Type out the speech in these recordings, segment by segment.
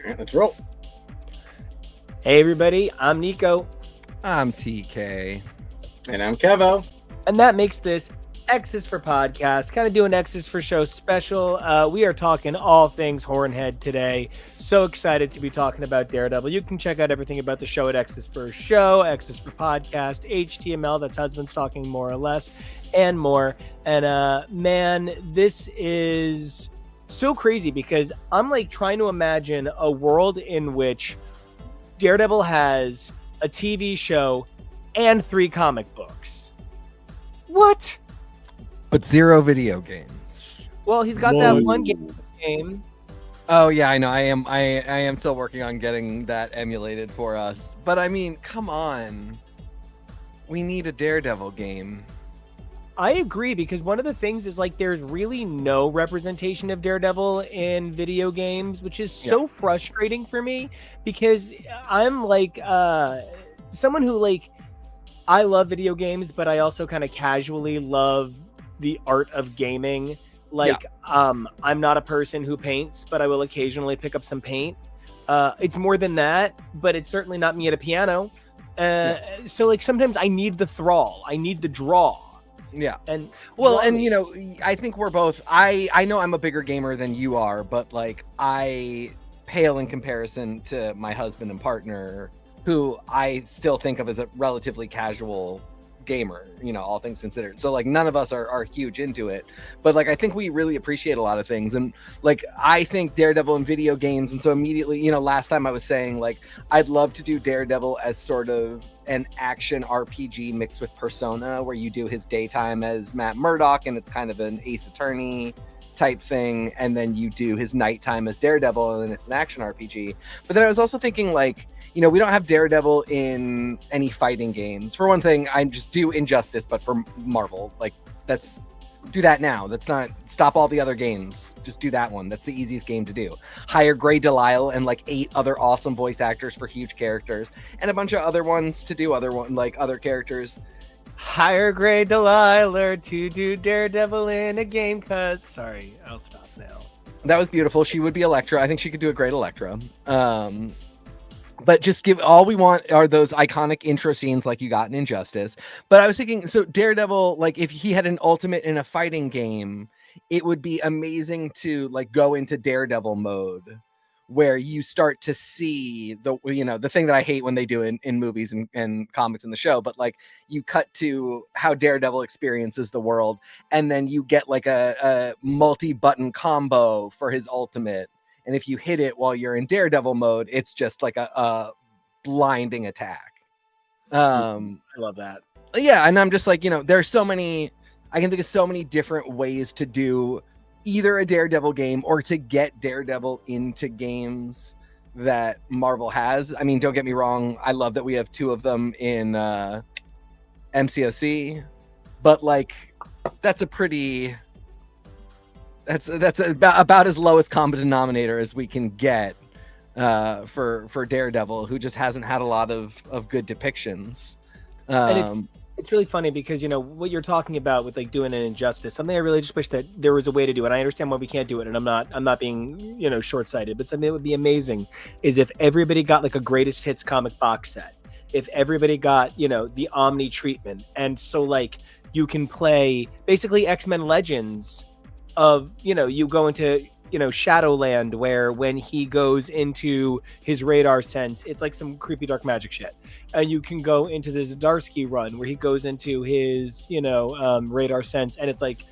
All right, let's roll. Hey everybody, I'm Nico. I'm TK. And I'm Kevo. And that makes this X's for Podcast, kind of doing X's for Show special. We are talking all things Hornhead today. So excited to be talking about Daredevil. You can check out everything about the show at X's for Show, X's for Podcast, HTML, that's Husbands Talking More or Less, and more. And man, this is so crazy because I'm like trying to imagine a world in which Daredevil has a TV show and 3 comic books. What? But 0 video games. Well, he's got that one game. Oh yeah, I know. I am still working on getting that emulated for us. But I mean, come on. We need a Daredevil game. I agree, because one of the things is like there's really no representation of Daredevil in video games, which is so frustrating for me, because I'm like someone who like, I love video games, but I also kind of casually love the art of gaming. Like, I'm not a person who paints, but I will occasionally pick up some paint. It's more than that, but it's certainly not me at a piano. So like sometimes I need the thrall, I need the draw. Yeah. And well, and you know, I think we're both, I know I'm a bigger gamer than you are, but like I pale in comparison to my husband and partner, who I still think of as a relatively casual gamer, you know, all things considered. So like none of us are huge into it, but like I think we really appreciate a lot of things. And like I think Daredevil in video games, and so immediately, you know, last time I was saying like I'd love to do Daredevil as sort of an action RPG mixed with Persona, where you do his daytime as Matt Murdock and it's kind of an Ace Attorney type thing, and then you do his nighttime as Daredevil and it's an action RPG. But then I was also thinking like, you know, we don't have Daredevil in any fighting games. For one thing, I just do Injustice, but for Marvel. Like, do that now. That's not, stop all the other games. Just do that one. That's the easiest game to do. Hire Grey Delisle and like 8 other awesome voice actors for huge characters, and a bunch of other ones to do other characters. Hire Grey Delisle to do Daredevil in a game, cause sorry, I'll stop now. That was beautiful. She would be Elektra. I think she could do a great Elektra. But just all we want are those iconic intro scenes like you got in Injustice. But I was thinking, so Daredevil, like if he had an ultimate in a fighting game, it would be amazing to like go into Daredevil mode, where you start to see the, you know, the thing that I hate when they do in movies and comics in the show, but like you cut to how Daredevil experiences the world, and then you get like a multi-button combo for his ultimate. And if you hit it while you're in Daredevil mode, it's just like a blinding attack. I love that. Yeah, and I'm just like, you know, there's so many, I can think of so many different ways to do either a Daredevil game or to get Daredevil into games that Marvel has. I mean, don't get me wrong, I love that we have 2 of them in MCOC, but like that's a pretty... That's about as low as common denominator as we can get for Daredevil, who just hasn't had a lot of good depictions. And it's really funny because, you know, what you're talking about with like doing an Injustice, something I really just wish that there was a way to do it. I understand why we can't do it, and I'm not being, you know, short-sighted, but something that would be amazing is if everybody got like a greatest hits comic box set, if everybody got, you know, the Omni treatment, and so like you can play basically X-Men Legends of, you know, you go into, you know, Shadowland, where when he goes into his radar sense, it's like some creepy dark magic shit. And you can go into the Zdarsky run where he goes into his, you know, radar sense, and it's like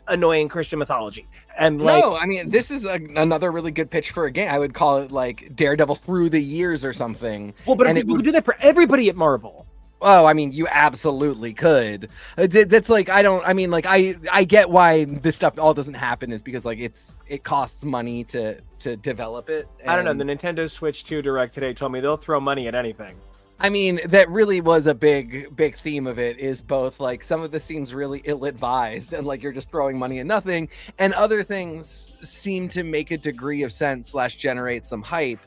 annoying Christian mythology. And like, no, I mean, this is another really good pitch for a game. I would call it like Daredevil Through the Years or something. Well, but if you could do that for everybody at Marvel. Oh, I mean, you absolutely could. That's like, I get why this stuff all doesn't happen is because like it costs money to develop it. And I don't know. The Nintendo Switch 2 Direct today told me they'll throw money at anything. I mean, that really was a big theme of it, is both like some of this seems really ill-advised and like you're just throwing money at nothing, and other things seem to make a degree of sense / generate some hype.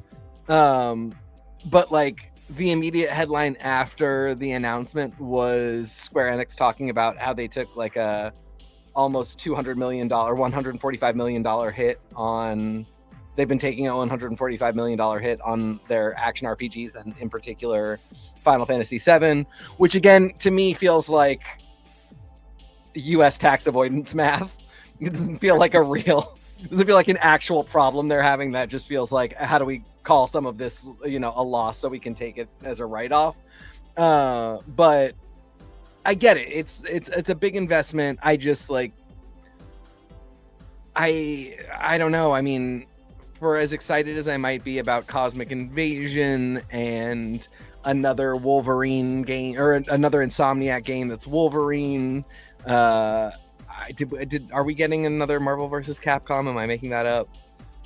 But like the immediate headline after the announcement was Square Enix talking about how they took like a almost $200 million, $145 million hit on they've been taking a $145 million hit on their action RPGs, and in particular Final Fantasy VII, which again to me feels like US tax avoidance math. It doesn't feel like doesn't feel like an actual problem they're having. That just feels like, how do we call some of this, a loss so we can take it as a write-off? But I get it. It's a big investment. I just like, I don't know. I mean, for as excited as I might be about Cosmic Invasion and another Wolverine game, or another Insomniac game that's Wolverine, are we getting another Marvel versus Capcom? Am I making that up?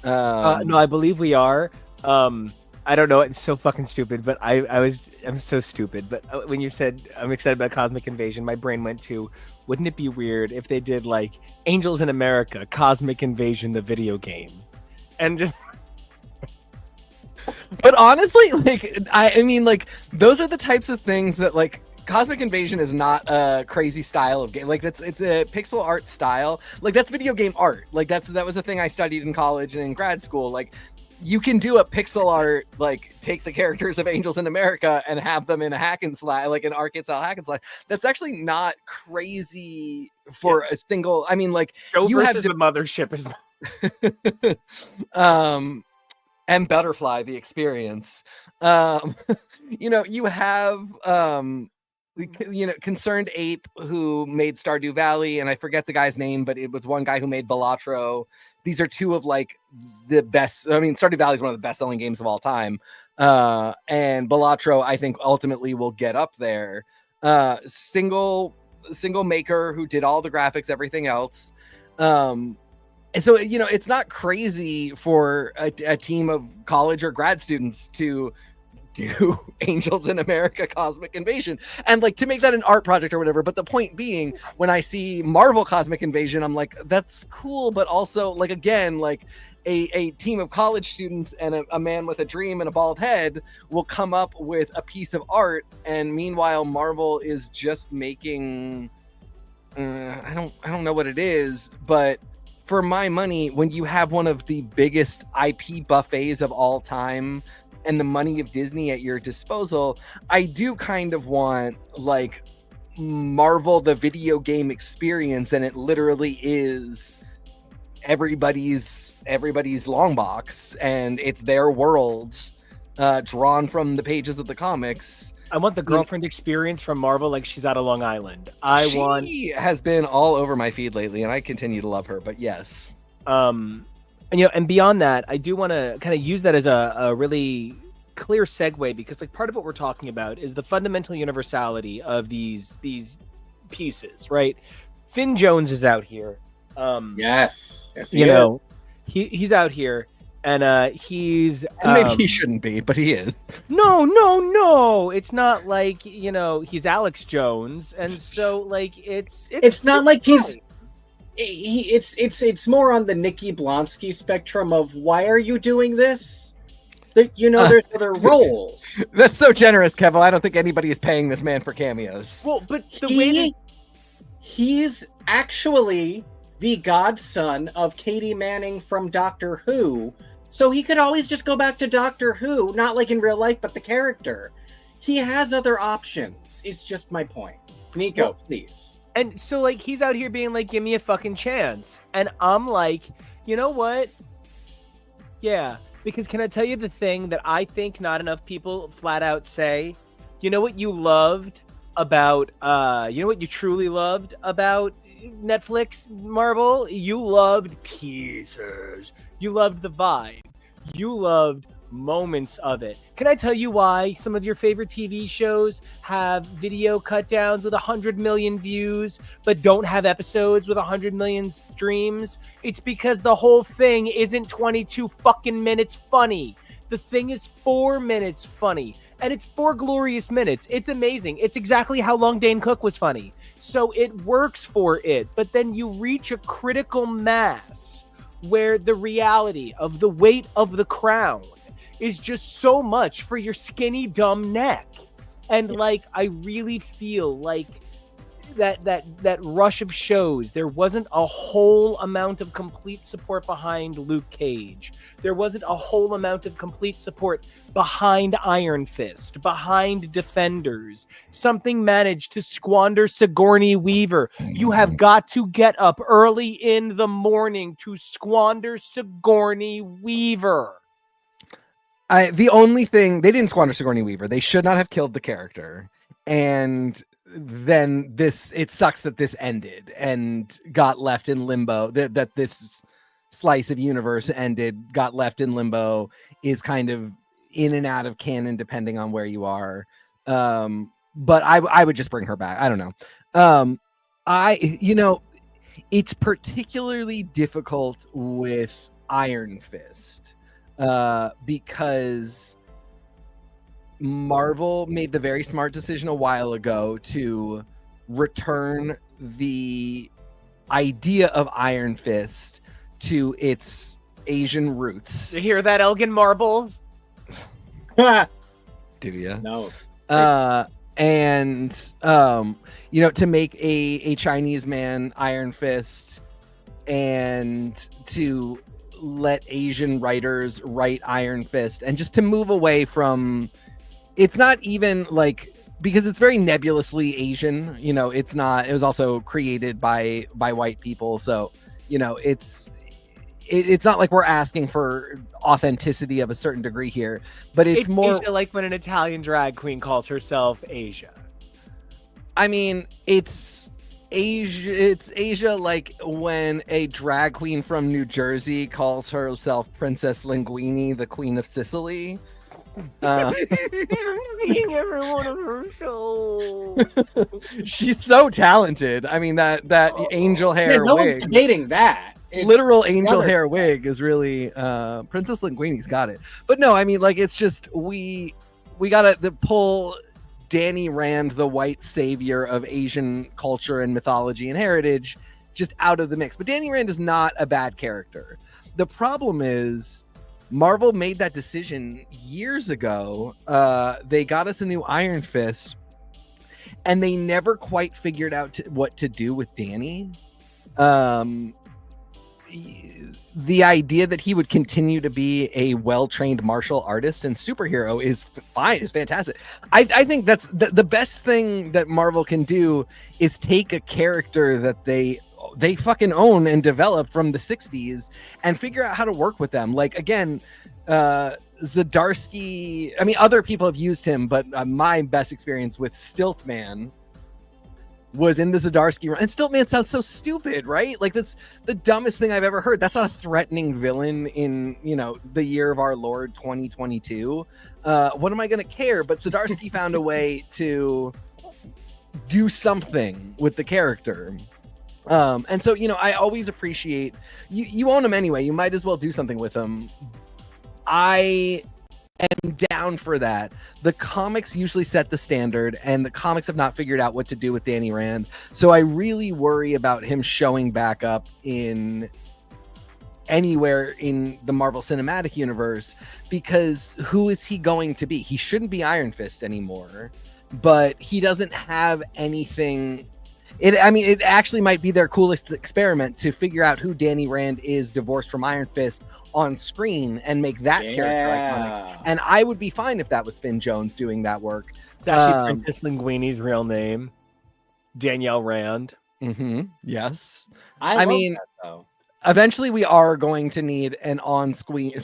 No, I believe we are. I don't know. It's so fucking stupid, but I'm so stupid. But when you said I'm excited about Cosmic Invasion, my brain went to, wouldn't it be weird if they did like Angels in America, Cosmic Invasion, the video game, and just. But honestly, like I mean, like those are the types of things that like. Cosmic Invasion is not a crazy style of game. Like it's a pixel art style. Like that's video game art. Like that was a thing I studied in college and in grad school. Like you can do a pixel art, like take the characters of Angels in America and have them in a hack and slide, like an arcade style hack and slide. That's actually not crazy for a single. I mean, like Joe you versus have the mothership is. And Butterfly, the experience. You have. Concerned Ape, who made Stardew Valley, and I forget the guy's name, but it was one guy who made Balatro. These are two of like the best. I mean, Stardew Valley is one of the best-selling games of all time, and Balatro, I think, ultimately will get up there. Single maker who did all the graphics, everything else, and so it's not crazy for a team of college or grad students to do Angels in America Cosmic Invasion and like to make that an art project or whatever. But the point being, when I see Marvel Cosmic Invasion, I'm like, that's cool, but also like, again, like a team of college students and a man with a dream and a bald head will come up with a piece of art, and meanwhile Marvel is just making I don't know what it is, but for my money, when you have one of the biggest IP buffets of all time and the money of Disney at your disposal, I do kind of want like Marvel the video game experience, and it literally is everybody's long box, and it's their worlds drawn from the pages of the comics. I want the girlfriend experience from Marvel, like she's out of Long Island. She has been all over my feed lately, and I continue to love her. But yes. And beyond that, I do want to kind of use that as a really clear segue, because like part of what we're talking about is the fundamental universality of these pieces, right? Finn Jones is out here. Yes, he's out here, and he's and maybe he shouldn't be, but he is. No, it's not like he's Alex Jones, and so like it's not like he's. It's more on the Nikki Blonsky spectrum of, why are you doing this? There's other roles. That's so generous, Kevin. I don't think anybody is paying this man for cameos. Well, but he's actually the godson of Katie Manning from Doctor Who, so he could always just go back to Doctor Who, not like in real life, but the character. He has other options. It's just my point. Nico, please. And so, like, he's out here being like, give me a fucking chance. And I'm like, you know what? Yeah. Because can I tell you the thing that I think not enough people flat out say? You know what you loved about, what you truly loved about Netflix, Marvel? You loved pieces. You loved the vibe. You loved moments of it. Can I tell you why some of your favorite TV shows have video cut downs with 100 million views but don't have episodes with 100 million streams? It's because the whole thing isn't 22 fucking minutes funny. The thing is 4 minutes funny, and it's 4 glorious minutes. It's amazing. It's exactly how long Dane Cook was funny. So it works for it, but then you reach a critical mass where the reality of the weight of the crown is just so much for your skinny, dumb neck. And like, I really feel like that rush of shows, there wasn't a whole amount of complete support behind Luke Cage. There wasn't a whole amount of complete support behind Iron Fist, behind Defenders. Something managed to squander Sigourney Weaver. You have got to get up early in the morning to squander Sigourney Weaver. The only thing, they didn't squander Sigourney Weaver. They should not have killed the character. And then it sucks that this ended and got left in limbo, that this slice of universe ended, got left in limbo, is kind of in and out of canon depending on where you are. But I would just bring her back. I don't know. It's particularly difficult with Iron Fist because Marvel made the very smart decision a while ago to return the idea of Iron Fist to its Asian roots. You hear that, Elgin Marbles? Do you? No. To make a Chinese man Iron Fist, and to let Asian writers write Iron Fist, and just to move away from, it's not even like, because it's very nebulously Asian, it's not, it was also created by white people. So, it's not like we're asking for authenticity of a certain degree here, but it's more Asia, like when an Italian drag queen calls herself Asia. I mean, it's Asia like when a drag queen from New Jersey calls herself Princess Linguini, the Queen of Sicily. Seeing every one of her shows. She's so talented. I mean, that angel hair no wig. one's debating that. It's literal angel hair wig is really Princess Linguini's got it. But no, I mean, like, it's just we gotta pull Danny Rand, the white savior of Asian culture and mythology and heritage, just out of the mix. But Danny Rand is not a bad character. The problem is Marvel made that decision years ago. They got us a new Iron Fist, and they never quite figured out what to do with Danny. The idea that he would continue to be a well-trained martial artist and superhero is fine, is fantastic. I think that's the best thing that Marvel can do, is take a character that they fucking own and develop from the 60s and figure out how to work with them. Like, again, Zdarsky, I mean, other people have used him, but my best experience with Stiltman was in the Zdarsky run. And Stiltman sounds so stupid, right? Like, that's the dumbest thing I've ever heard. That's not a threatening villain in, the year of our Lord 2022. What am I going to care? But Zdarsky found a way to do something with the character. And so, I always appreciate you own him anyway. You might as well do something with him. I am down for that. The comics usually set the standard, and the comics have not figured out what to do with Danny Rand. So I really worry about him showing back up in anywhere in the Marvel Cinematic Universe, because who is he going to be? He shouldn't be Iron Fist anymore, but he doesn't have anything. It actually might be their coolest experiment to figure out who Danny Rand is divorced from Iron Fist on screen and make that character iconic. And I would be fine if that was Finn Jones doing that work. It's actually Princess Linguini's real name, Danielle Rand. Mm-hmm. Yes. I mean, that, though. Eventually we are going to need an on-screen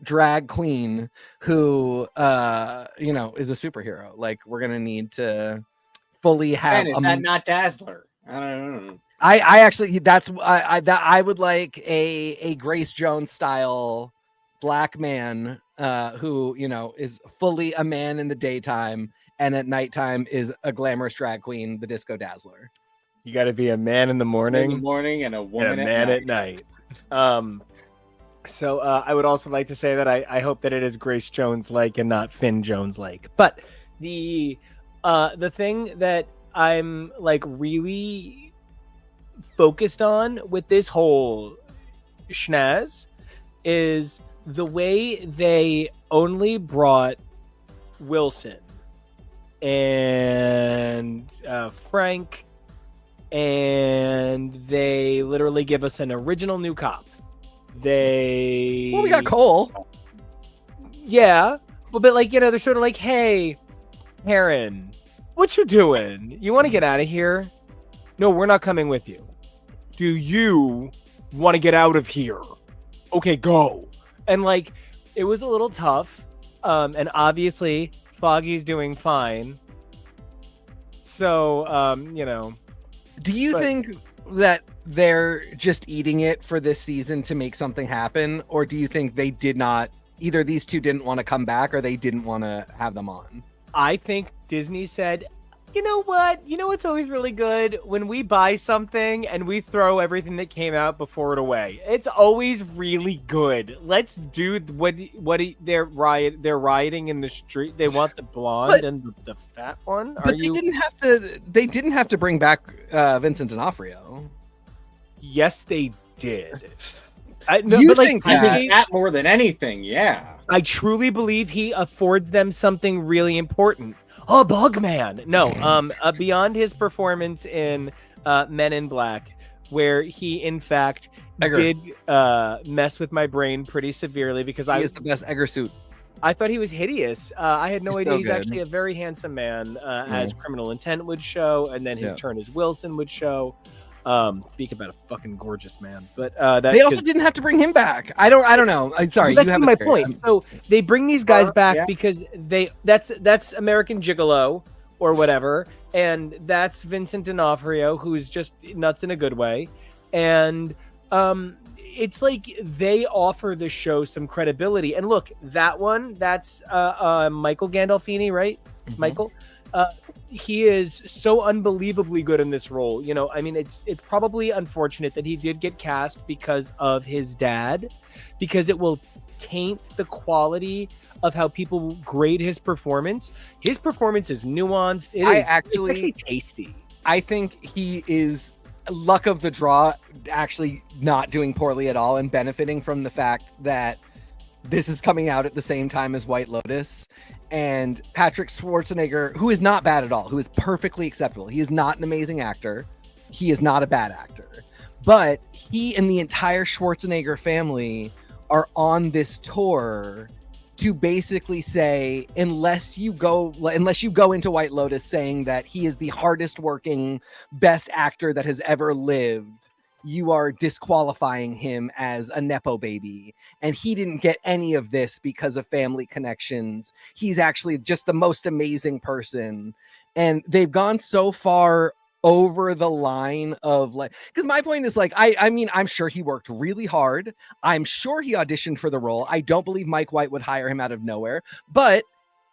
drag queen who, is a superhero. Like, we're going to need to fully have. Is that not Dazzler? I don't know. I actually, I would like a Grace Jones style black man who, is fully a man in the daytime, and at nighttime is a glamorous drag queen, the Disco Dazzler. You got to be a man in the morning, and a woman and a man at night. So I would also like to say that I hope that it is Grace Jones-like and not Finn Jones-like. But the thing that I'm like really focused on with this whole schnaz is the way they only brought Wilson and Frank, and they literally give us an original new cop. We got Cole. Yeah, but like, they're sort of like, hey, Karen, what you doing? You want to get out of here? No, we're not coming with you. Do you want to get out of here? Okay, go. And like, it was a little tough. And obviously Foggy's doing fine. So, Do you think that they're just eating it for this season to make something happen? Or do you think they did not, either these two didn't want to come back or they didn't want to have them on? I think Disney said, you know what? You know what's always really good? When we buy something and we throw everything that came out before it away. It's always really good. Let's do what they're rioting in the street. They want the blonde and the fat one. But they didn't have to bring back Vincent D'Onofrio. Yes, they did. I think that more than anything, yeah. I truly believe he affords them something really important. Oh, Bugman! No, beyond his performance in Men in Black, where he in fact did mess with my brain pretty severely because he is the best Egger suit. I thought he was hideous. I had no idea so he's good. Actually a very handsome man, as Criminal Intent would show, and then his turn as Wilson would show. Speak about a fucking gorgeous man, but they also didn't have to bring him back. I don't know. I'm sorry. Well, that's my point. So they bring these guys back because that's American Gigolo or whatever, and that's Vincent D'Onofrio, who's just nuts in a good way, and it's like they offer the show some credibility. And look, that's Michael Gandolfini, right? Mm-hmm. Michael. He is so unbelievably good in this role. I mean, it's probably unfortunate that he did get cast because of his dad, because it will taint the quality of how people grade his performance. His performance is nuanced. It's actually tasty. I think he is luck of the draw, actually not doing poorly at all and benefiting from the fact that this is coming out at the same time as White Lotus. And Patrick Schwarzenegger, who is not bad at all, who is perfectly acceptable. He is not an amazing actor. He is not a bad actor. But he and the entire Schwarzenegger family are on this tour to basically say, unless you go into White Lotus saying that he is the hardest working, best actor that has ever lived, you are disqualifying him as a Nepo baby. And he didn't get any of this because of family connections. He's actually just the most amazing person. And they've gone so far over the line of like, because my point is like, I mean, I'm sure he worked really hard. I'm sure he auditioned for the role. I don't believe Mike White would hire him out of nowhere, but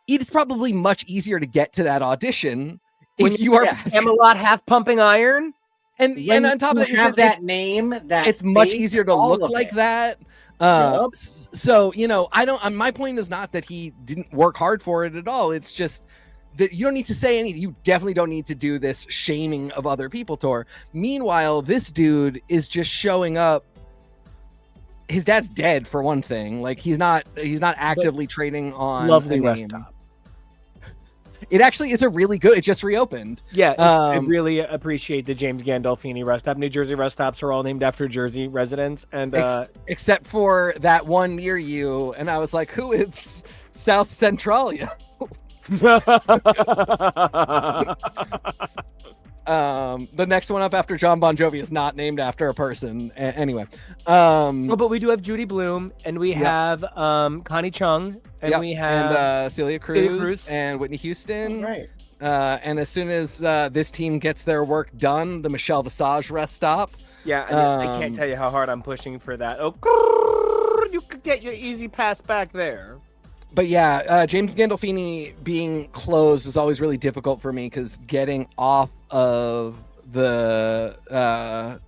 it's probably much easier to get to that audition if you are Camelot half pumping iron. And on top of that, that name, it's much easier to look like that. So, my point is not that he didn't work hard for it at all. It's just that you don't need to say anything. You definitely don't need to do this shaming of other people tour. Meanwhile, this dude is just showing up. His dad's dead, for one thing. Like he's not actively trading on lovely rest stop. It's a really good. It just reopened. Yeah, I really appreciate the James Gandolfini rest stop. New Jersey rest stops are all named after Jersey residents, and except for that one near you. And I was like, who is South Centralia? The next one up after John Bon Jovi is not named after a person. Anyway. But we do have Judy Blume, and we have Connie Chung, and we have Celia Cruz and Whitney Houston. Oh, right. And as soon as this team gets their work done, the Michelle Visage rest stop. Yeah, I can't tell you how hard I'm pushing for that. Oh, you could get your easy pass back there. But yeah, James Gandolfini being closed is always really difficult for me because getting off of the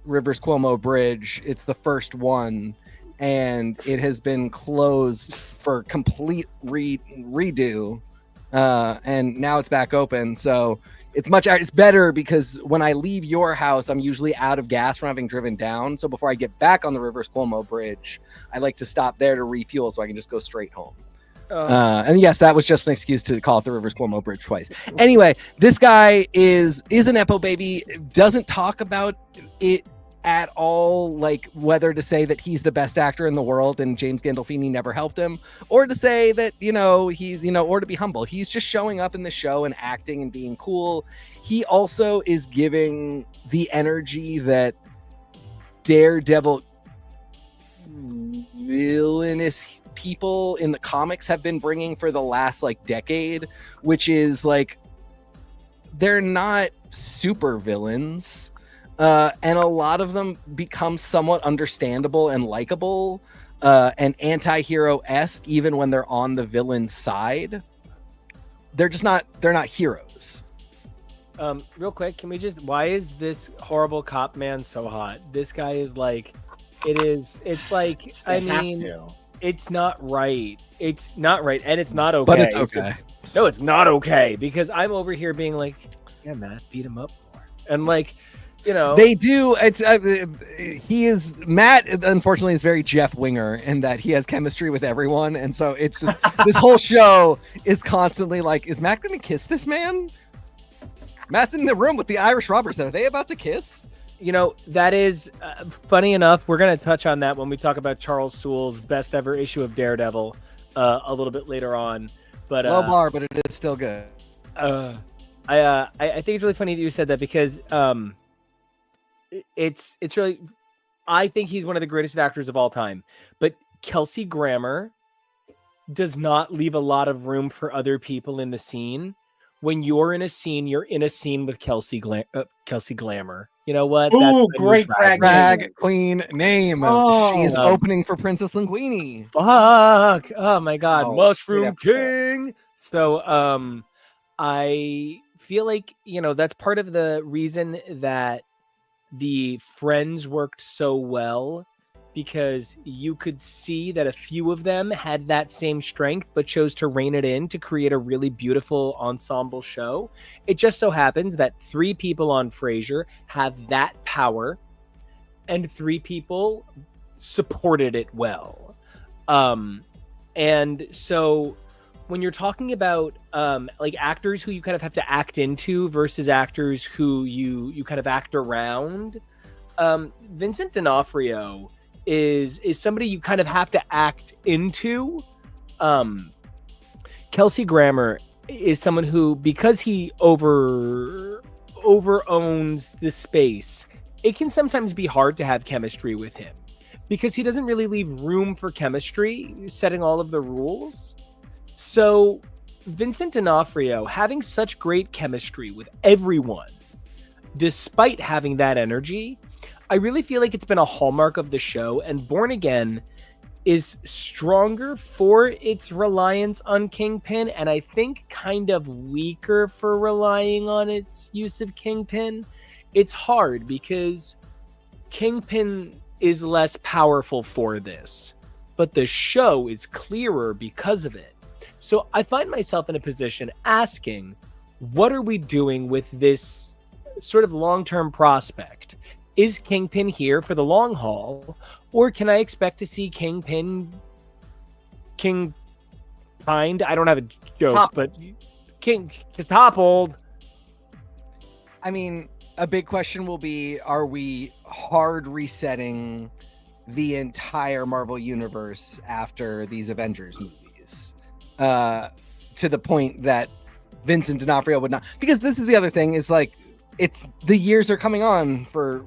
Rivers Cuomo Bridge, it's the first one, and it has been closed for complete redo, and now it's back open. So it's better because when I leave your house, I'm usually out of gas from having driven down. So before I get back on the Rivers Cuomo Bridge, I like to stop there to refuel so I can just go straight home. And yes, that was just an excuse to call it the Rivers Cuomo Bridge twice. Anyway, this guy is an Epo baby, doesn't talk about it at all, like whether to say that he's the best actor in the world and James Gandolfini never helped him, or to say that, or to be humble. He's just showing up in the show and acting and being cool. He also is giving the energy that Daredevil villainous people in the comics have been bringing for the last like decade, which is like they're not super villains, and a lot of them become somewhat understandable and likable, and anti-hero-esque even when they're on the villain's side. They're not heroes. Real quick, why is this horrible cop man so hot? This guy is like, it's like, it's not right. It's not right. And it's not okay. But it's okay. No, it's not okay. Because I'm over here being like, yeah, Matt, beat him up more. And like, they do. It's Matt, unfortunately, is very Jeff Winger in that he has chemistry with everyone. And so it's just, this whole show is constantly like, is Matt going to kiss this man? Matt's in the room with the Irish robbers. Are they about to kiss? That is funny enough. We're going to touch on that when we talk about Charles Soule's best ever issue of Daredevil a little bit later on. But low bar, but it is still good. I think it's really funny that you said that because it's really, I think he's one of the greatest actors of all time. But Kelsey Grammer does not leave a lot of room for other people in the scene. When you're in a scene, you're in a scene with Kelsey Glamor. You know what? Ooh, great drag queen name. Oh, she's opening for Princess Linguini. Fuck! Oh my God, Mushroom yeah. King. So, I feel like that's part of the reason that the Friends worked so well, because you could see that a few of them had that same strength but chose to rein it in to create a really beautiful ensemble show. It just so happens that 3 people on Frasier have that power and 3 people supported it well. And so when you're talking about like actors who you kind of have to act into versus actors who you kind of act around, Vincent D'Onofrio is somebody you kind of have to act into. Kelsey Grammer is someone who, because he over owns the space, it can sometimes be hard to have chemistry with him because he doesn't really leave room for chemistry, setting all of the rules. So Vincent D'Onofrio having such great chemistry with everyone, despite having that energy, I really feel like it's been a hallmark of the show, and Born Again is stronger for its reliance on Kingpin, and I think kind of weaker for relying on its use of Kingpin. It's hard because Kingpin is less powerful for this, but the show is clearer because of it. So I find myself in a position asking, what are we doing with this sort of long-term prospect? Is Kingpin here for the long haul, or can I expect to see Kingpin I don't have a joke, but toppled. I mean, a big question will be, are we hard resetting the entire Marvel universe after these Avengers movies? To the point that Vincent D'Onofrio would not, because this is the other thing, is like, it's the years are coming on for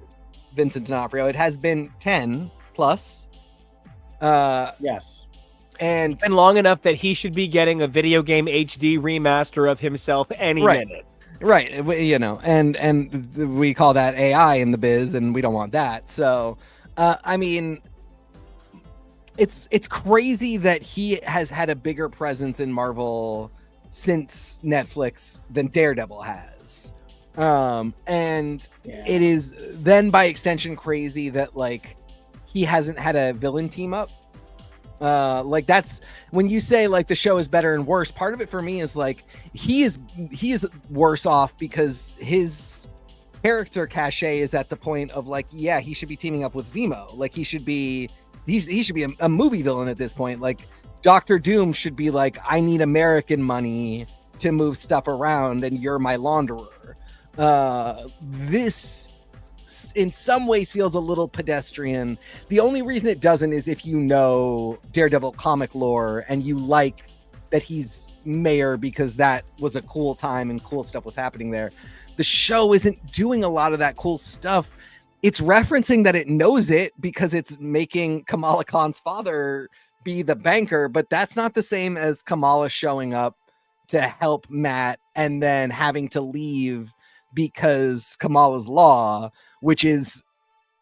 Vincent D'Onofrio. It has been 10 plus. Yes. And it's been long enough that he should be getting a video game HD remaster of himself any minute. Right. And we call that AI in the biz, and we don't want that. So, I mean, it's crazy that he has had a bigger presence in Marvel since Netflix than Daredevil has. And it is then by extension crazy that like he hasn't had a villain team up. Like that's when you say like the show is better and worse, part of it for me is like he is worse off because his character cachet is at the point of like, yeah, he should be teaming up with Zemo. Like he should be a movie villain at this point. Like Dr. Doom should be like, I need American money to move stuff around, and you're my launderer. This in some ways feels a little pedestrian. The only reason it doesn't is if you know Daredevil comic lore and you like that he's mayor because that was a cool time and cool stuff was happening there. The show isn't doing a lot of that cool stuff. It's referencing that it knows it because it's making Kamala Khan's father be the banker, but that's not the same as Kamala showing up to help Matt and then having to leave because Kamala's law, which is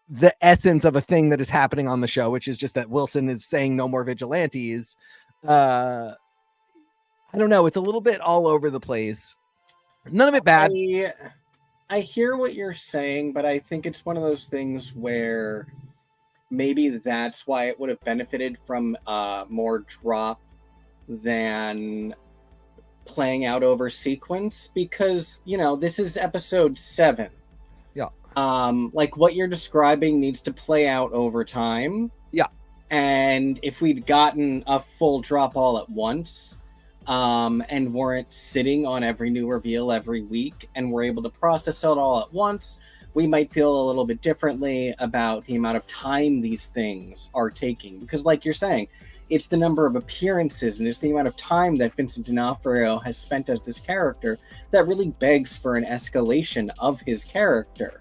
the essence of a thing that is happening on the show, which is just that Wilson is saying no more vigilantes. I don't know. It's a little bit all over the place. None of it bad. I hear what you're saying, but I think it's one of those things where maybe that's why it would have benefited from more drop than playing out over sequence, because, you know, this is episode 7. Yeah. Like what you're describing needs to play out over time. Yeah. And if we'd gotten a full drop all at once, and weren't sitting on every new reveal every week and were able to process it all at once, we might feel a little bit differently about the amount of time these things are taking. Because like you're saying, it's the number of appearances and it's the amount of time that Vincent D'Onofrio has spent as this character that really begs for an escalation of his character.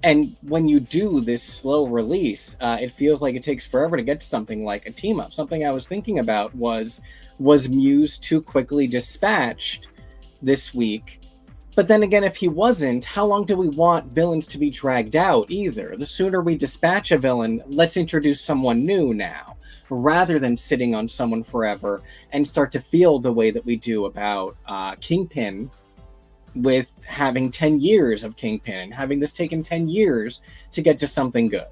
And when you do this slow release, it feels like it takes forever to get to something like a team up. Something I was thinking about was Muse too quickly dispatched this week? But then again, if he wasn't, how long do we want villains to be dragged out either? The sooner we dispatch a villain, let's introduce someone new now, rather than sitting on someone forever and start to feel the way that we do about Kingpin, with having 10 years of Kingpin and having this taken 10 years to get to something good.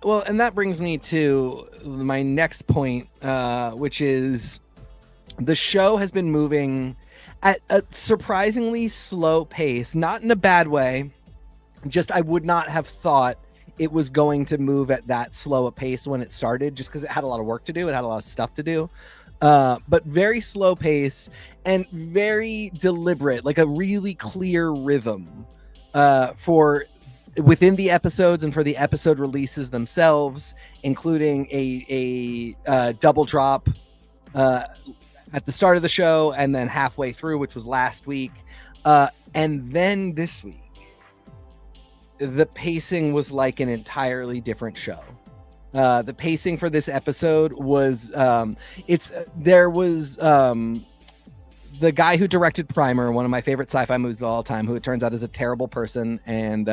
Well, and that brings me to my next point, which is the show has been moving at a surprisingly slow pace, not in a bad way. Just I would not have thought it was going to move at that slow a pace when it started, just because it had a lot of work to do. It had a lot of stuff to do. But very slow pace and very deliberate, like a really clear rhythm for within the episodes and for the episode releases themselves, including a double drop at the start of the show and then halfway through, which was last week. And then this week, the pacing was like an entirely different show. The pacing for this episode was the guy who directed Primer, one of my favorite sci-fi movies of all time, who it turns out is a terrible person and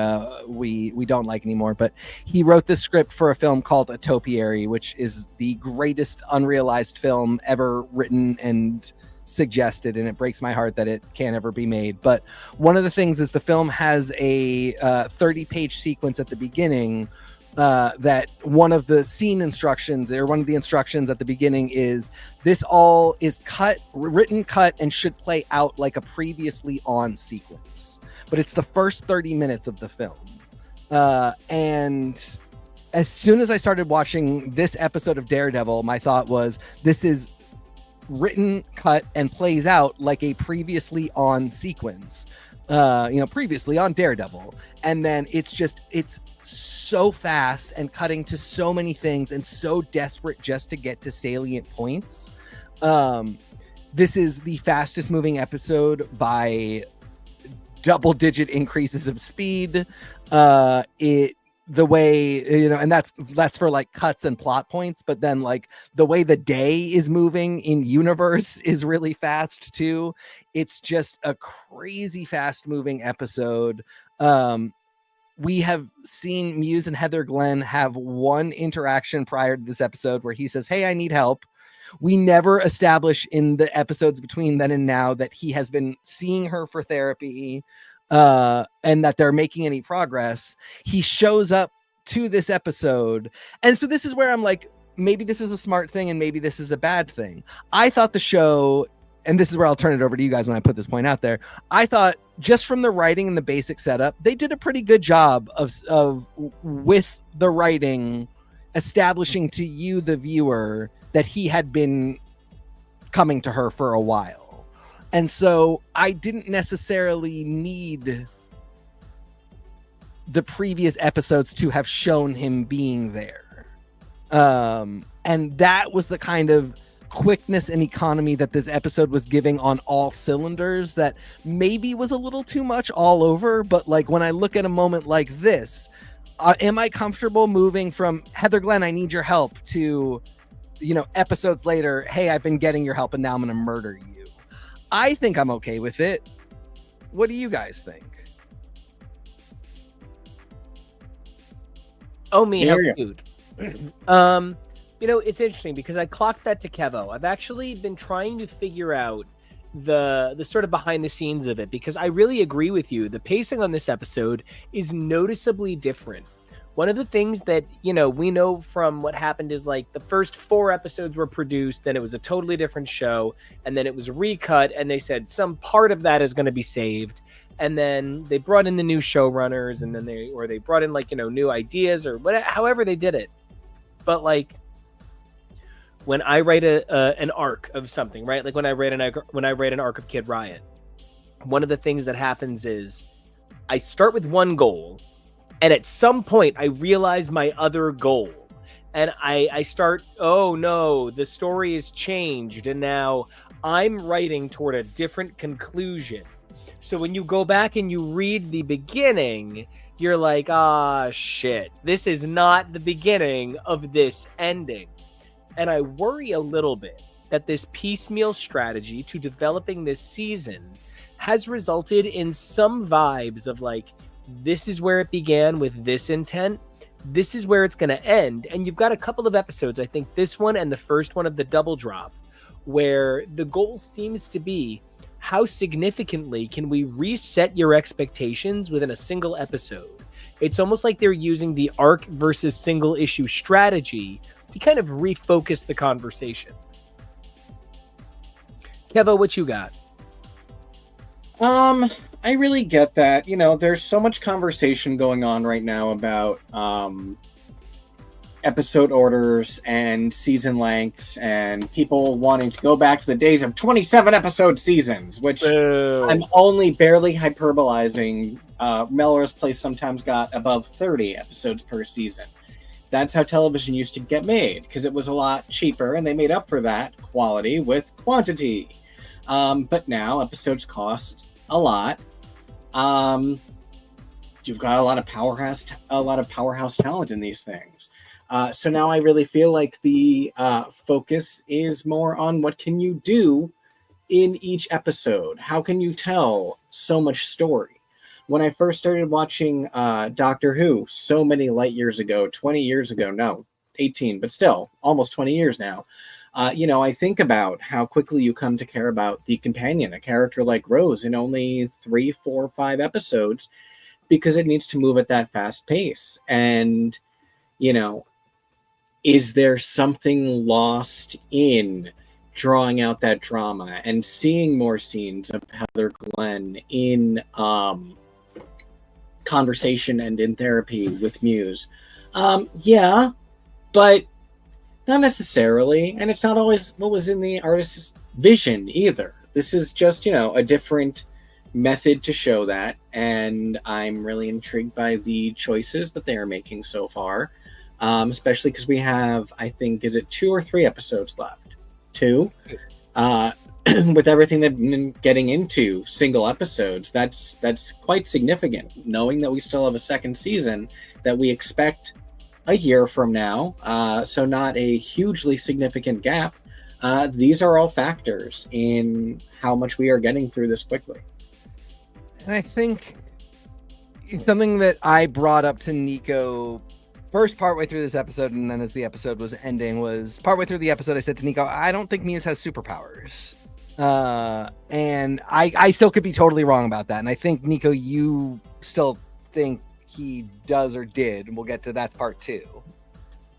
we don't like anymore, but he wrote this script for a film called A Topiary, which is the greatest unrealized film ever written and suggested, and it breaks my heart that it can't ever be made. But one of the things is the film has a 30-page sequence at the beginning that one of the scene instructions, or one of the instructions at the beginning, is this all is written cut and should play out like a previously on sequence, but it's the first 30 minutes of the film. And as soon as I started watching this episode of Daredevil, my thought was, this is written, cut, and plays out like a previously on sequence, previously on Daredevil. And then it's so fast and cutting to so many things and so desperate just to get to salient points. This is the fastest moving episode by double-digit increases of speed. The way, and that's for like cuts and plot points, but then like the way the day is moving in universe is really fast too. It's just a crazy fast moving episode. We have seen Muse and Heather Glenn have one interaction prior to this episode where he says, "Hey, I need help." We never establish in the episodes between then and now that he has been seeing her for therapy, and that they're making any progress. He shows up to this episode. And so this is where I'm like, maybe this is a smart thing and maybe this is a bad thing. I thought the show, and this is where I'll turn it over to you guys when I put this point out there, I thought just from the writing and the basic setup, they did a pretty good job of with the writing establishing to you, the viewer, that he had been coming to her for a while. And so I didn't necessarily need the previous episodes to have shown him being there. And that was the kind of quickness and economy that this episode was giving on all cylinders that maybe was a little too much all over. But like, when I look at a moment like this, am I comfortable moving from Heather Glenn, I need your help, to, episodes later, hey, I've been getting your help and now I'm going to murder you? I think I'm okay with it. What do you guys think? Oh, me, how cute. It's interesting because I clocked that to Kevo. I've actually been trying to figure out the sort of behind the scenes of it, because I really agree with you. The pacing on this episode is noticeably different. One of the things that, we know from what happened is like the first 4 episodes were produced and it was a totally different show. And then it was recut and they said some part of that is going to be saved. And then they brought in the new showrunners, and then they brought in new ideas or whatever, however they did it. But like, when I write an arc of something, right? Like when I write an arc of Kid Riot, one of the things that happens is I start with one goal, and at some point I realize my other goal, and I start, oh no, the story has changed, and now I'm writing toward a different conclusion. So when you go back and you read the beginning, you're like, ah, shit, this is not the beginning of this ending. And I worry a little bit that this piecemeal strategy to developing this season has resulted in some vibes of like, this is where it began with this intent, this is where it's going to end. And you've got a couple of episodes, I think this one and the first one of the double drop, where the goal seems to be, how significantly can we reset your expectations within a single episode? It's almost like they're using the arc versus single issue strategy to kind of refocus the conversation. Kevo, what you got? I really get that. There's so much conversation going on right now about episode orders and season lengths and people wanting to go back to the days of 27 episode seasons, which I'm only barely hyperbolizing. Melrose Place sometimes got above 30 episodes per season. That's how television used to get made, because it was a lot cheaper and they made up for that quality with quantity. But now episodes cost a lot. You've got a lot of powerhouse talent in these things. So now I really feel like the focus is more on what can you do in each episode? How can you tell so much story? When I first started watching Doctor Who so many light years ago, 20 years ago, no, 18, but still almost 20 years now, I think about how quickly you come to care about the companion, a character like Rose, in only 3, 4, 5 episodes, because it needs to move at that fast pace. And, is there something lost in drawing out that drama and seeing more scenes of Heather Glenn in conversation and in therapy with Muse? Yeah, but not necessarily. And it's not always what was in the artist's vision either. This is just, a different method to show that. And I'm really intrigued by the choices that they are making so far. Especially because we have, I think, is it 2 or 3 episodes left? 2? With everything they've been getting into, single episodes, that's quite significant, knowing that we still have a second season that we expect a year from now. So not a hugely significant gap. These are all factors in how much we are getting through this quickly. And I think something that I brought up to Nico first partway through this episode, and then as the episode was ending, was partway through the episode, I said to Nico, I don't think Muse has superpowers. And I still could be totally wrong about that. And I think, Nico, you still think he does or did, and we'll get to that's part 2.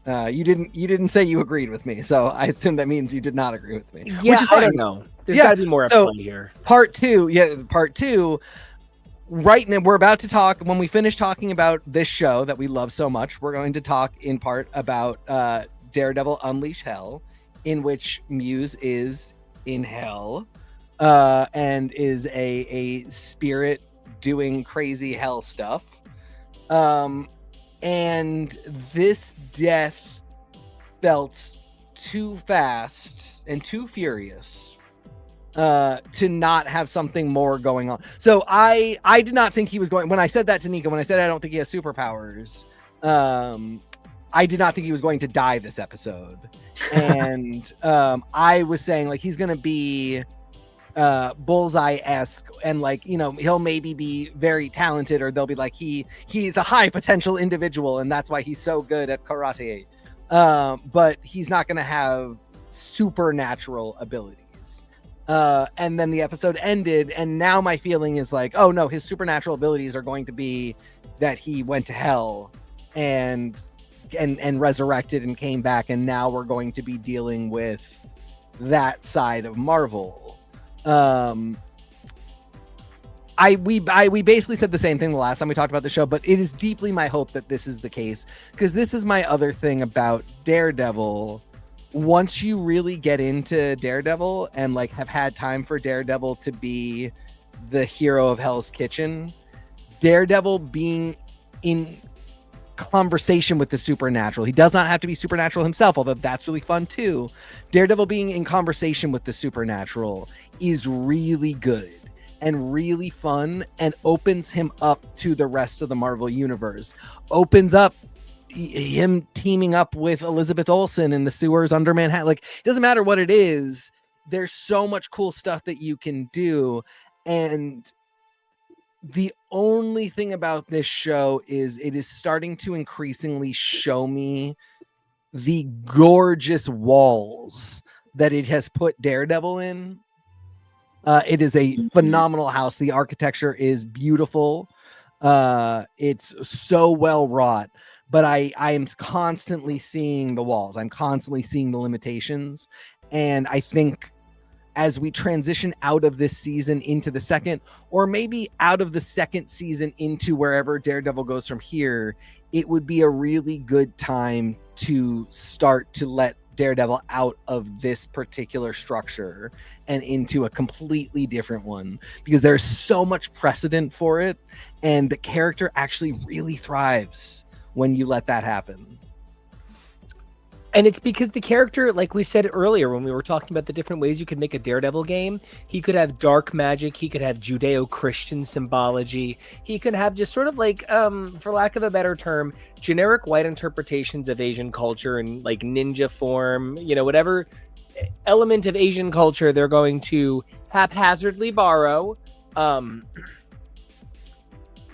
You didn't say you agreed with me, so I assume that means you did not agree with me. Yeah, which is I don't know. There's got to be more at play here. Part 2, part 2, right now we're about to talk, when we finish talking about this show that we love so much, we're going to talk in part about Daredevil Unleash Hell, in which Muse is in hell and is a spirit doing crazy hell stuff. And this death felt too fast and too furious to not have something more going on. So I did not think he was going, when I said that to Nika, when I said I don't think he has superpowers, I did not think he was going to die this episode. And I was saying, like, he's going to be Bullseye-esque, and, like, you know, he'll maybe be very talented, or they'll be like, he's a high potential individual, and that's why he's so good at karate. But he's not going to have supernatural abilities. And then the episode ended, and now my feeling is like, oh no, his supernatural abilities are going to be that he went to hell and resurrected and came back, and now we're going to be dealing with that side of Marvel. We basically said the same thing the last time we talked about the show, but it is deeply my hope that this is the case, because this is my other thing about Daredevil. Once you really get into Daredevil and, like, have had time for Daredevil to be the hero of Hell's Kitchen, Daredevil being in conversation with the supernatural. He does not have to be supernatural himself, although that's really fun too. Daredevil being in conversation with the supernatural is really good and really fun, and opens him up to the rest of the Marvel universe. Opens up him teaming up with Elizabeth Olsen in the sewers under Manhattan. Like, it doesn't matter what it is. There's so much cool stuff that you can do. And the only thing about this show is it is starting to increasingly show me the gorgeous walls that it has put Daredevil in. It is a phenomenal house. The architecture is beautiful. It's so well wrought, but I am constantly seeing the walls. I'm constantly seeing the limitations. And I think as we transition out of this season into the second, or maybe out of the second season into wherever Daredevil goes from here, it would be a really good time to start to let Daredevil out of this particular structure and into a completely different one, because there's so much precedent for it, and the character actually really thrives when you let that happen. And it's because the character, like we said earlier when we were talking about the different ways you could make a Daredevil game, he could have dark magic, he could have Judeo-Christian symbology, he could have just sort of like, for lack of a better term, generic white interpretations of Asian culture and like ninja form, you know, whatever element of Asian culture they're going to haphazardly borrow.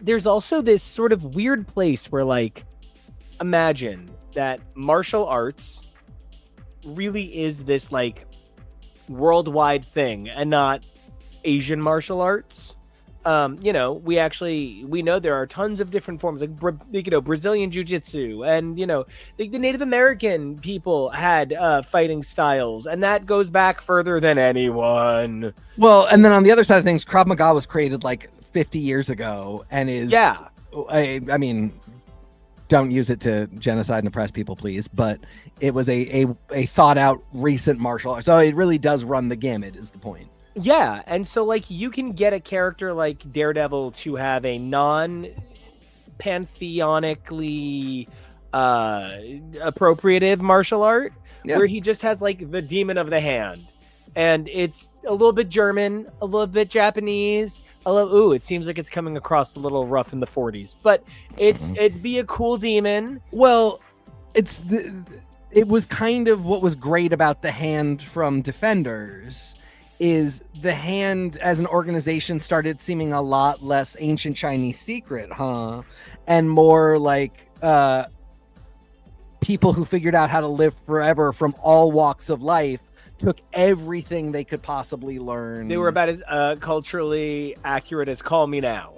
There's also this sort of weird place where, like, imagine that martial arts really is this like worldwide thing and not Asian martial arts. You know, we know there are tons of different forms, like, you know, Brazilian jiu-jitsu, and, you know, the Native American people had fighting styles, and that goes back further than anyone. Well, and then on the other side of things, Krav Maga was created like 50 years ago and is, yeah, I mean, don't use it to genocide and oppress people, please. But it was a thought out recent martial art. So it really does run the gamut, is the point. Yeah. And so, like, you can get a character like Daredevil to have a non-pantheonically appropriative martial art, where he just has like the demon of the hand. And it's a little bit German, a little bit Japanese, it seems like it's coming across a little rough in the 40s, but it'd be a cool demon. Well, it was kind of what was great about the hand from Defenders, is the hand as an organization started seeming a lot less ancient Chinese secret, and more like people who figured out how to live forever from all walks of life. Took everything they could possibly learn. They were about as culturally accurate as Call Me Now.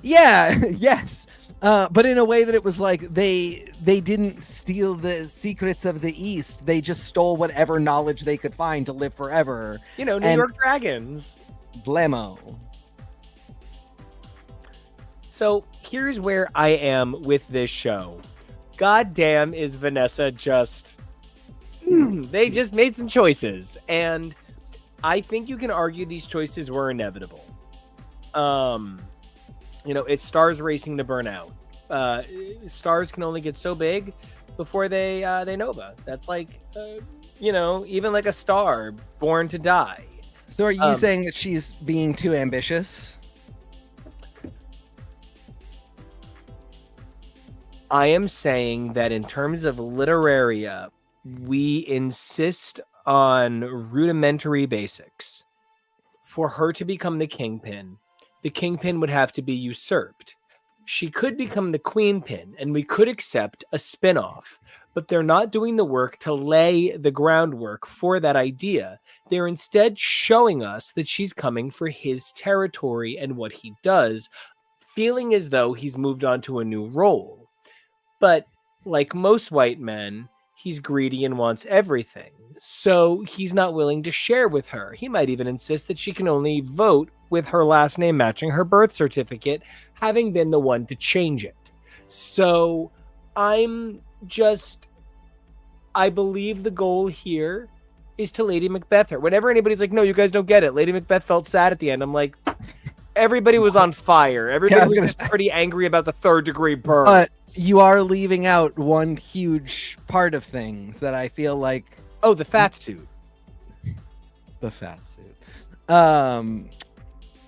Yeah, yes. But in a way that it was like they didn't steal the secrets of the East. They just stole whatever knowledge they could find to live forever. You know, New York Dragons. Blammo. So here's where I am with this show. God damn, is Vanessa just... they just made some choices. And I think you can argue these choices were inevitable. It's stars racing to burn out. Stars can only get so big before they nova. That's like, even like a star born to die. So are you saying that she's being too ambitious? I am saying that in terms of literaria, we insist on rudimentary basics. For her to become the Kingpin would have to be usurped. She could become the Queenpin, and we could accept a spin-off, but they're not doing the work to lay the groundwork for that idea. They're instead showing us that she's coming for his territory and what he does, feeling as though he's moved on to a new role. But like most white men, he's greedy and wants everything. So he's not willing to share with her. He might even insist that she can only vote with her last name matching her birth certificate, having been the one to change it. So I believe the goal here is to Lady Macbeth her. Whenever anybody's like, no, you guys don't get it, Lady Macbeth felt sad at the end, I'm like, everybody was on fire. Everybody was just pretty angry about the 3rd-degree burn. But you are leaving out one huge part of things that I feel like... Oh, the fat suit. The fat suit.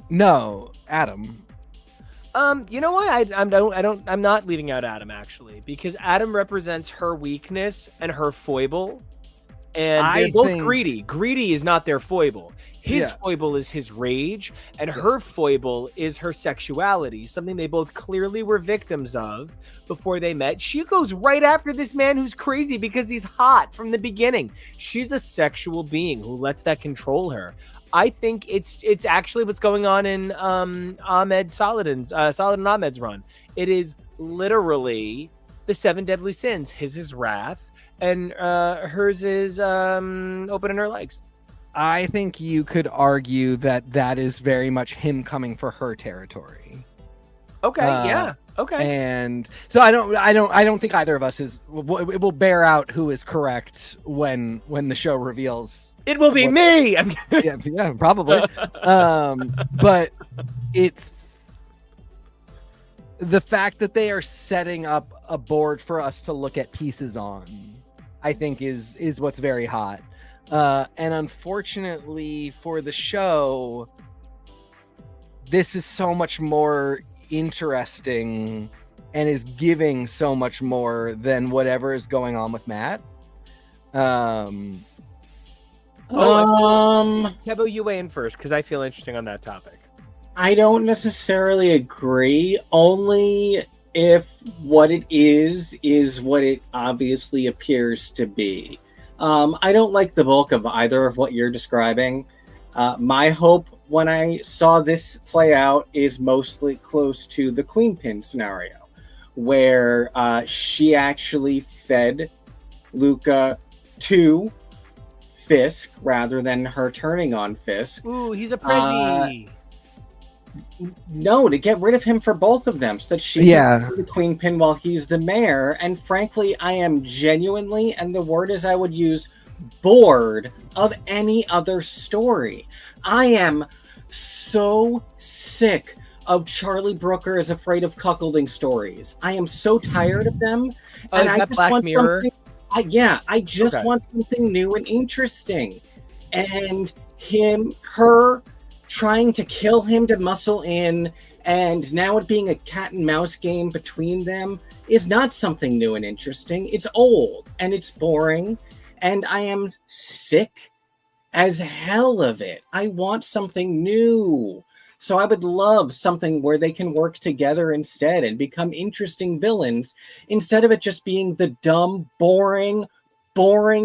No, Adam. You know why I'm not leaving out Adam, actually, because Adam represents her weakness and her foible, and they're both greedy. Greedy is not their foible. His foible is his rage, and her foible is her sexuality, something they both clearly were victims of before they met. She goes right after this man who's crazy because he's hot from the beginning. She's a sexual being who lets that control her. I think it's actually what's going on in Saladin and Ahmed's run. It is literally the 7 deadly sins. His is wrath, and hers is opening her legs. I think you could argue that is very much him coming for her territory. Okay, yeah. Okay. And so I don't think either of us it will bear out who is correct when the show reveals. It will be me. Yeah, probably. But it's the fact that they are setting up a board for us to look at pieces on, I think is what's very hot. And unfortunately for the show, this is so much more interesting and is giving so much more than whatever is going on with Matt. Kebo, you weigh in first because I feel interesting on that topic. I don't necessarily agree, only if what it is what it obviously appears to be. I don't like the bulk of either of what you're describing. My hope when I saw this play out is mostly close to the Queenpin scenario, where she actually fed Luca to Fisk rather than her turning on Fisk. Ooh, he's a prezi. No, to get rid of him for both of them so that she can be the Queenpin while he's the mayor. And frankly, I am genuinely, and the word is I would use, bored of any other story. I am so sick of Charlie Brooker is afraid of cuckolding stories. I am so tired of them. And I just Black want Mirror? I just want something new and interesting. And her trying to kill him to muscle in, and now it being a cat and mouse game between them is not something new and interesting. It's old and it's boring, and I am sick as hell of it. I want something new. So I would love something where they can work together instead and become interesting villains, instead of it just being the dumb, boring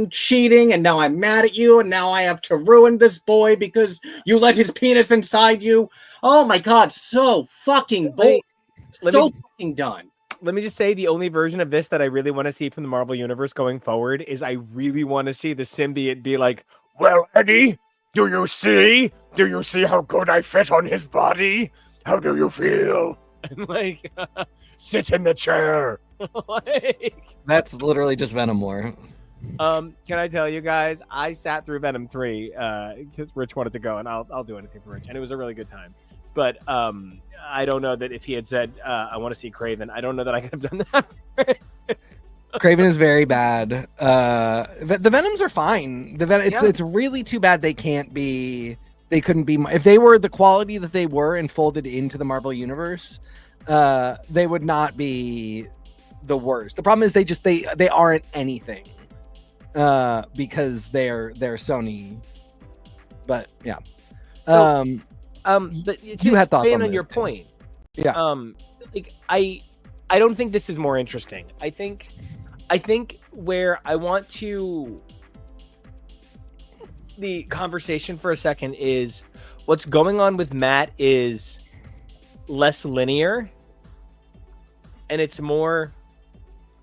cheating, and now I'm mad at you, and now I have to ruin this boy because you let his penis inside you. Oh my god, so fucking boring. Fucking done. Let me just say, the only version of this that I really want to see from the Marvel Universe going forward is I really want to see the symbiote be like, well, Eddie, do you see how good I fit on his body? How do you feel? and like sit in the chair. Like, That's literally just Venom lore. can I tell you guys, I sat through Venom 3 because Rich wanted to go, and I'll do anything for Rich, and it was a really good time. But I don't know that if he had said I want to see Craven, I don't know that I could have done that for it. Craven is very bad. The Venoms are fine. It's really too bad they couldn't be. If they were the quality that they were and folded into the Marvel universe, they would not be the worst. The problem is they aren't anything because they're Sony. But yeah. So, but you had thoughts on your this, point. Yeah. Like I don't think this is more interesting. I think where I want to the conversation for a second is what's going on with Matt is less linear and it's more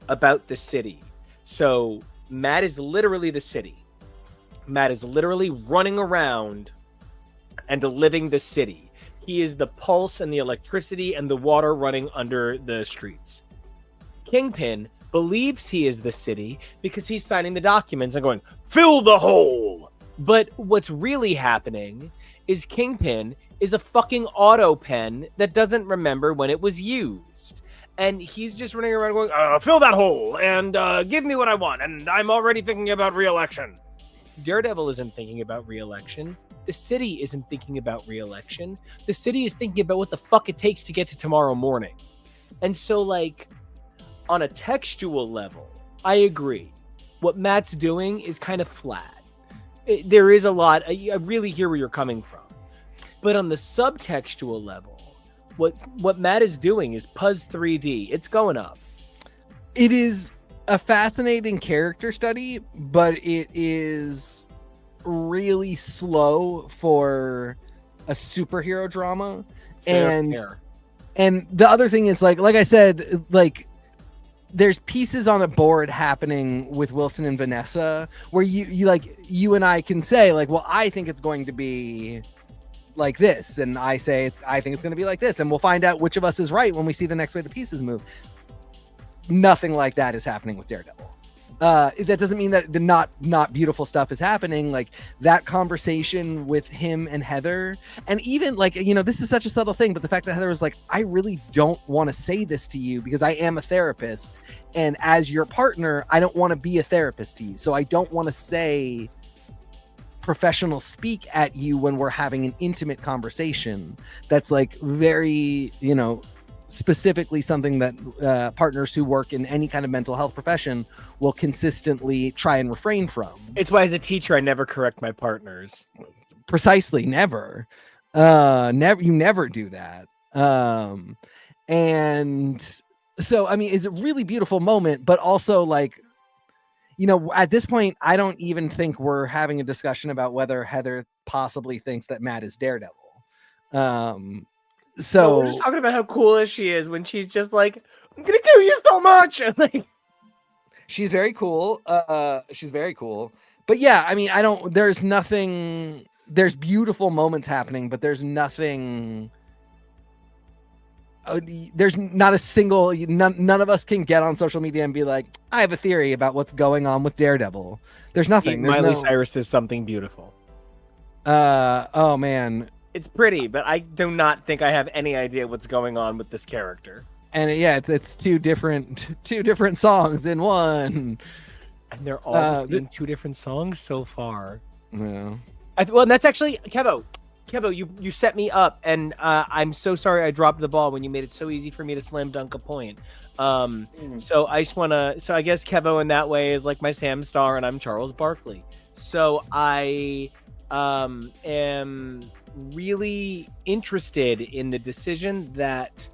about the city. So Matt is literally the city. Matt is literally running around and living the city. He is the pulse and the electricity and the water running under the streets. Kingpin believes he is the city because he's signing the documents and going, fill the hole. But what's really happening is Kingpin is a fucking auto pen that doesn't remember when it was used. And he's just running around going, fill that hole and give me what I want. And I'm already thinking about re-election. Daredevil isn't thinking about re-election. The city isn't thinking about re-election. The city is thinking about what the fuck it takes to get to tomorrow morning. And so, like, on a textual level, I agree. What Matt's doing is kind of flat. There is a lot. I really hear where you're coming from. But on the subtextual level, what Matt is doing is Puzz 3D. It's going up. It is a fascinating character study, but it is really slow for a superhero drama. Fair. And the other thing is, like I said, like, there's pieces on a board happening with Wilson and Vanessa where you and I can say, like, well, I think it's going to be like this, and I think it's going to be like this, and we'll find out which of us is right when we see the next way the pieces move. Nothing like that is happening with Daredevil. That doesn't mean that the not beautiful stuff is happening. Like that conversation with him and Heather, and even like, this is such a subtle thing, but the fact that Heather was like, I really don't want to say this to you because I am a therapist, and as your partner, I don't want to be a therapist to you. So I don't want to say professional speak at you when we're having an intimate conversation. That's like very, specifically something that partners who work in any kind of mental health profession will consistently try and refrain from. It's why as a teacher, I never correct my partners. Precisely. Never. You never do that. And so, I mean, it's a really beautiful moment, but also like, at this point, I don't even think we're having a discussion about whether Heather possibly thinks that Matt is Daredevil. So we're just talking about how cool she is when she's just like, I'm gonna kill you so much. And like, she's very cool. She's very cool. But yeah, I mean, there's beautiful moments happening, but there's nothing. There's not a single. None of us can get on social media and be like, I have a theory about what's going on with Daredevil. There's nothing. Miley Cyrus is something beautiful. Oh man. It's pretty, but I do not think I have any idea what's going on with this character. And it's two different songs in one. And they're all in two different songs so far. Yeah. And that's actually Kevo, you set me up, and I'm so sorry I dropped the ball when you made it so easy for me to slam dunk a point. So I just want to. So I guess Kevo in that way is like my Sam Star, and I'm Charles Barkley. So I am really interested in the decision that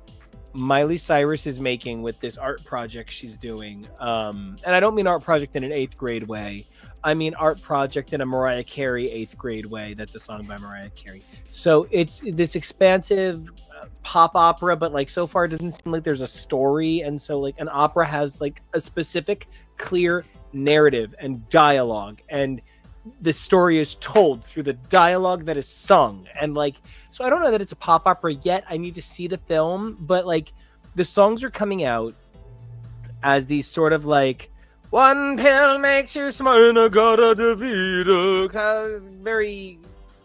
Miley Cyrus is making with this art project she's doing. And I don't mean art project in an 8th grade way. I mean art project in a Mariah Carey 8th grade way. That's a song by Mariah Carey. So it's this expansive pop opera, but like so far it doesn't seem like there's a story. And so like an opera has like a specific clear narrative and dialogue. And the story is told through the dialogue that is sung. And like, so I don't know that it's a pop opera yet. I need to see the film, but like the songs are coming out as these sort of like, one pill makes you smile, gotta Davida, very,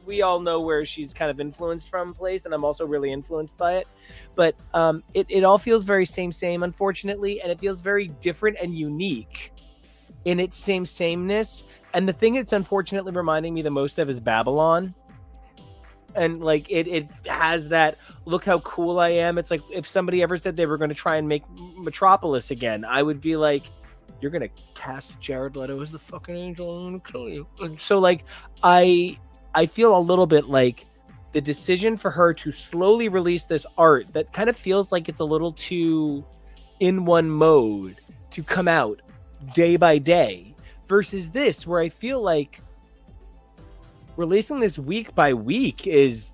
we all know where she's kind of influenced from place, and I'm also really influenced by it. But it all feels very same, unfortunately, and it feels very different and unique in its sameness. And the thing it's unfortunately reminding me the most of is Babylon. And like it has that, look how cool I am. It's like if somebody ever said they were going to try and make Metropolis again, I would be like, you're going to cast Jared Leto as the fucking angel, I'm going to kill you. And so like I feel a little bit like the decision for her to slowly release this art that kind of feels like it's a little too in one mode to come out day by day, versus this where I feel like releasing this week by week is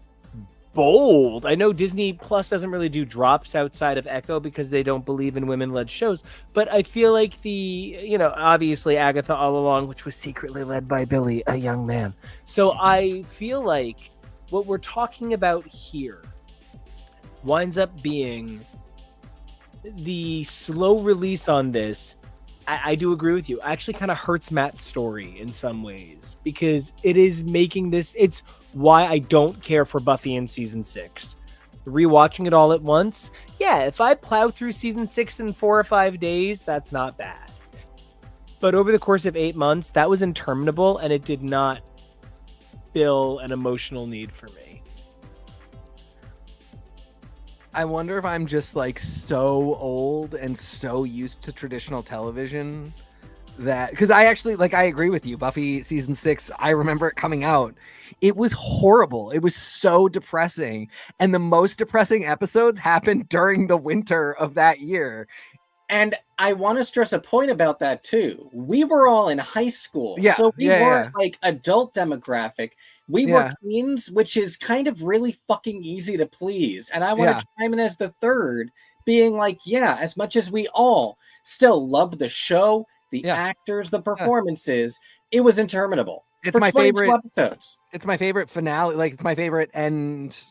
bold. I know Disney Plus doesn't really do drops outside of Echo because they don't believe in women-led shows, but I feel like obviously Agatha all along, which was secretly led by Billy, a young man. So I feel like what we're talking about here winds up being the slow release on this. I do agree with you. Actually kind of hurts Matt's story in some ways, because it is making this, it's why I don't care for Buffy in season 6. Rewatching it all at once, yeah, if I plow through season 6 in 4 or 5 days, that's not bad. But over the course of 8 months, that was interminable, and it did not fill an emotional need for me. I wonder if I'm just like so old and so used to traditional television that, because I actually, like, I agree with you. Buffy season 6, I remember it coming out. It was horrible. It was so depressing. And the most depressing episodes happened during the winter of that year. And I want to stress a point about that too. We were all in high school. Yeah, So we weren't like adult demographic. We were teens, which is kind of really fucking easy to please. And I want to chime in as the third, being like, yeah, as much as we all still loved the show, the actors, the performances, it was interminable. It's my favorite episodes. It's my favorite finale. Like, it's my favorite end.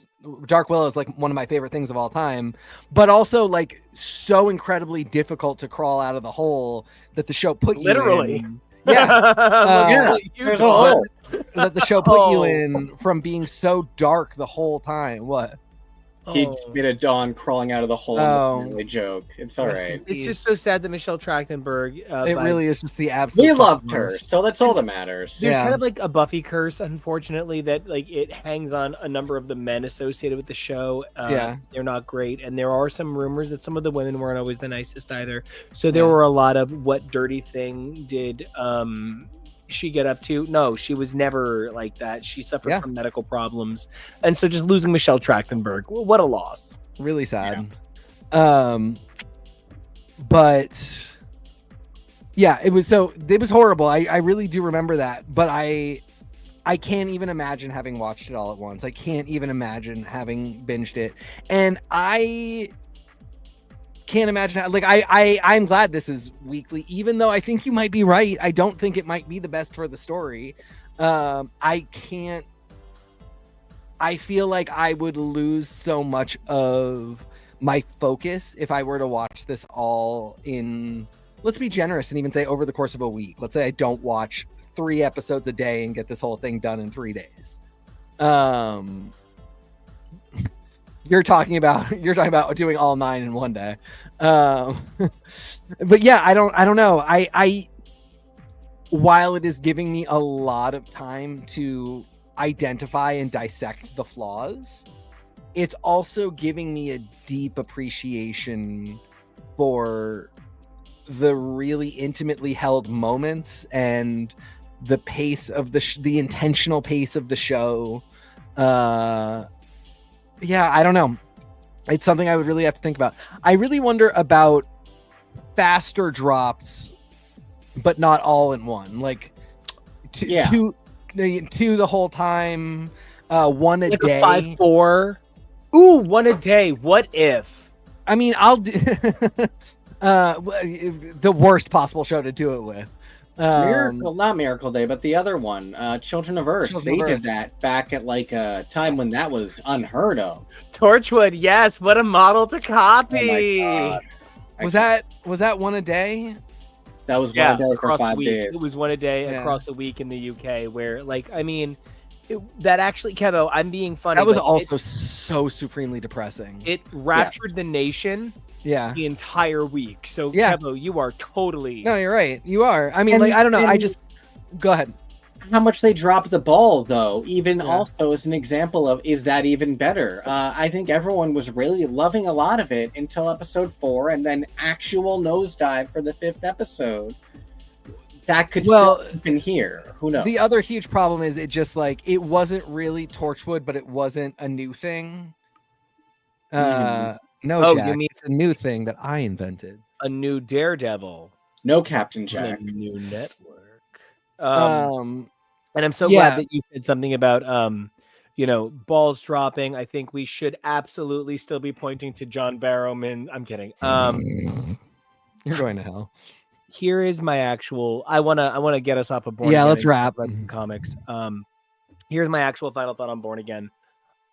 Dark Willow is like one of my favorite things of all time, but also like so incredibly difficult to crawl out of the hole that the show put you in. Yeah. There's a hole that the show put you in, from being so dark the whole time. What? He made a Dawn crawling out of the hole. The joke. It's all right. It's just so sad that Michelle Trachtenberg. It really is just the absolute. We loved her, so that's all that matters. There's kind of like a Buffy curse, unfortunately, that like it hangs on a number of the men associated with the show. They're not great, and there are some rumors that some of the women weren't always the nicest either. So there were a lot of, what dirty thing did she get up to? No, she was never like that. She suffered from medical problems, and so just losing Michelle Trachtenberg, what a loss. Really sad. But yeah, it was horrible. I really do remember that, but I can't even imagine having watched it all at once. I can't even imagine having binged it, and I can't imagine how, like, I'm glad this is weekly, even though I think you might be right. I don't think it might be the best for the story. I feel like I would lose so much of my focus if I were to watch this all in, let's be generous and even say over the course of a week. Let's say I don't watch 3 episodes a day and get this whole thing done in 3 days. You're talking about doing all 9 in one day. But yeah, I don't know. I while it is giving me a lot of time to identify and dissect the flaws, it's also giving me a deep appreciation for the really intimately held moments and the pace of the intentional pace of the show. Yeah, I don't know. It's something I would really have to think about. I really wonder about faster drops, but not all in one. Like two the whole time, one a day. Like a 5-4. Ooh, one a day. What if? I mean, I'll do the worst possible show to do it with. Not Miracle Day, but the other one, Children of Earth. Children They of did Earth. that back at like a time when that was unheard of. Torchwood, yes, what a model to Oh copy. my God. Was that one a day? That was one a day for across the 5 week. days. It was one a day Yeah. across a week in the UK, where like I mean, that actually, Kevo, I'm being funny. That was but also so supremely depressing. it raptured the nation Yeah. the entire week. So Yeah. Kevo, you are totally No, you're right. You are. I mean, And- like, I don't know. I and- just go ahead. How much they dropped the ball, though, even Yeah. also is an example of, is that even better? I think everyone was really loving a lot of it until episode 4, and then actual nosedive for the 5th episode. That could Well, still happen here. Who knows? The other huge problem is it just like it wasn't really Torchwood, but it wasn't a new thing. No, Oh, you Jack, mean- it's a new thing that I invented. a new Daredevil No Captain on a Jack. new network. Um, And I'm so yeah. glad that you said something about balls dropping. I think we should absolutely still be pointing to John Barrowman. I'm kidding. You're going to hell. Here is my actual. I wanna get us off of Born Yeah, Again let's and wrap. talk about some comics. Here's my actual final thought on Born Again.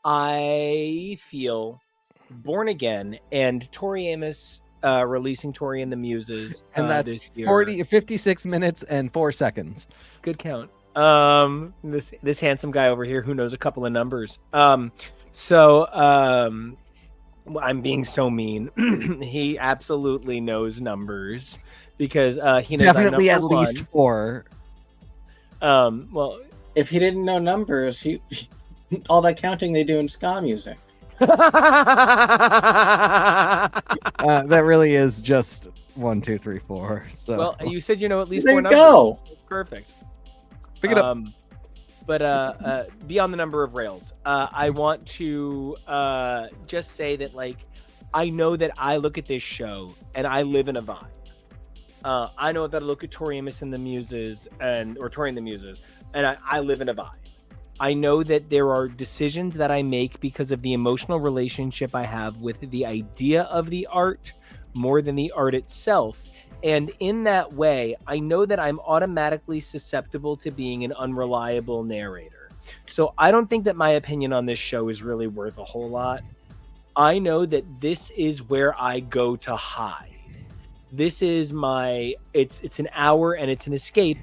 I feel Born Again and Tori Amos releasing Tori and the Muses, And that's this year. 56 minutes and 4 seconds. Good count. This handsome guy over here who knows a couple of numbers. I'm being so mean. He absolutely knows numbers because he knows Definitely I'm at number least 4. one. Well, If he didn't know numbers, he all that counting they do in ska music. That really is just 1, 2, 3, 4. So well, you said you know at least There 4 you numbers. go. Perfect. pick it up. But beyond the number of rails, I want to just say that like I know that I look at this show and I live in a vibe. I know that I look at Tori Amos and the Muses or Tori and the Muses, and I live in a vibe. I know that there are decisions that I make because of the emotional relationship I have with the idea of the art more than the art itself. And in that way, I know that I'm automatically susceptible to being an unreliable narrator. So I don't think that my opinion on this show is really worth a whole lot. I know that this is where I go to hide. This is it's an hour and it's an escape.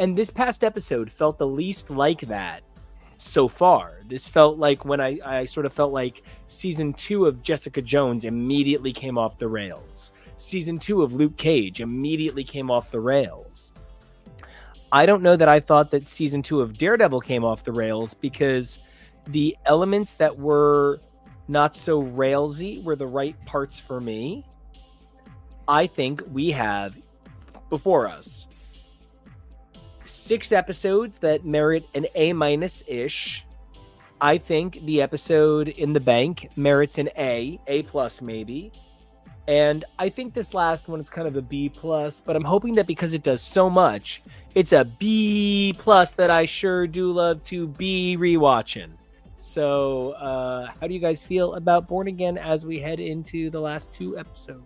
And this past episode felt the least like that so far. This felt like when I sort of felt like season 2 of Jessica Jones immediately came off the rails. Season 2 of Luke Cage immediately came off the rails. I don't know that I thought that season 2 of Daredevil came off the rails because the elements that were not so railsy were the right parts for me. I think we have before us 6 episodes that merit an A-ish. I think the episode in the bank merits an A+ maybe. And I think this last one is kind of a B+, but I'm hoping that because it does so much, it's a B+ that I sure do love to be rewatching. So, how do you guys feel about Born Again as we head into the last 2 episodes?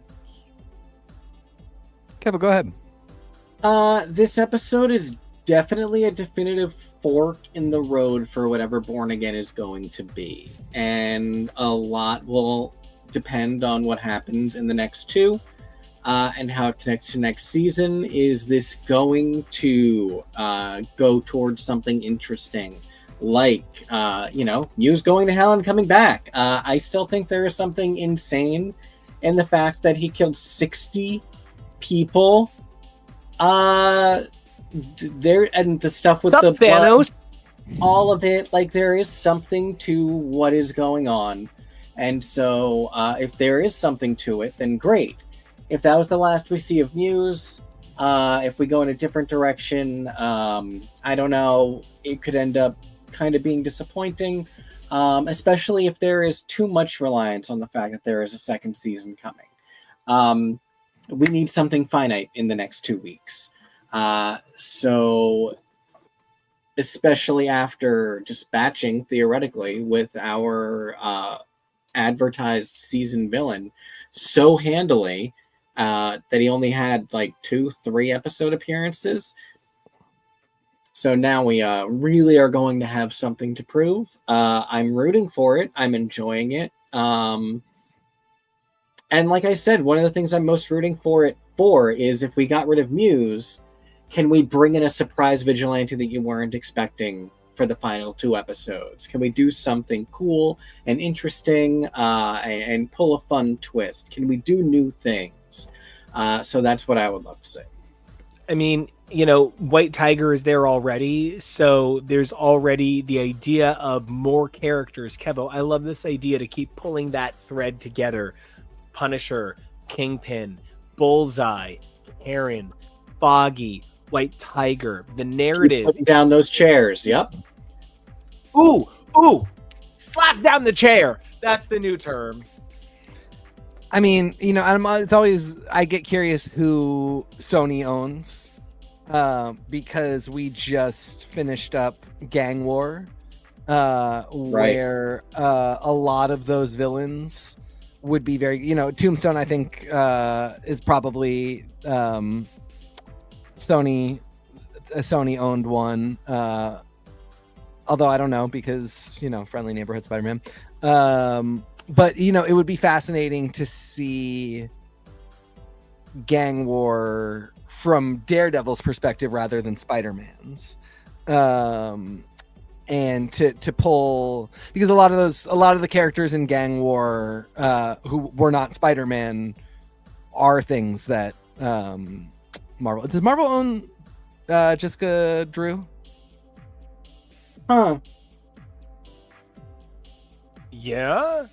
Kevin, go ahead. This episode is definitely a definitive fork in the road for whatever Born Again is going to be. And a lot will depend on what happens in the next 2 and how it connects to next season. Is this going to go towards something interesting like Muse going to hell and coming back? I still think there is something insane in the fact that he killed 60 people there, and the stuff with the Thanos? blood, all of it, like there is something to what is going on. And so if there is something to it, then great. If that was the last we see of Muse, if we go in a different direction, I don't know, it could end up kind of being disappointing, especially if there is too much reliance on the fact that there is a second season coming. We need something finite in the next 2 weeks. So especially after dispatching, theoretically, with our advertised season villain so handily that he only had like 2-3 episode appearances, So now we really are going to have something to prove. I'm rooting for it. I'm enjoying it. And like I said, one of the things I'm most rooting for it for is if we got rid of Muse, can we bring in a surprise vigilante that you weren't expecting for the final 2 episodes? Can we do something cool and interesting and pull a fun twist? Can we do new things? So that's what I would love to see. I mean, White Tiger is there already, so there's already the idea of more characters. Kevo, I love this idea to keep pulling that thread together. Punisher, Kingpin, Bullseye, Karen, Foggy, White Tiger, the narrative. Keep putting down those chairs, yep. Ooh, slap down the chair. That's the new term. I mean, it's always, I get curious who Sony owns, because we just finished up Gang War, where a lot of those villains would be very, Tombstone, I think, is probably a Sony owned one, although I don't know because, Friendly Neighborhood Spider-Man. But, it would be fascinating to see Gang War from Daredevil's perspective rather than Spider-Man's. And to pull, because a lot of the characters in Gang War who were not Spider-Man are things that Marvel. Does Marvel own Jessica Drew? Huh. Yeah.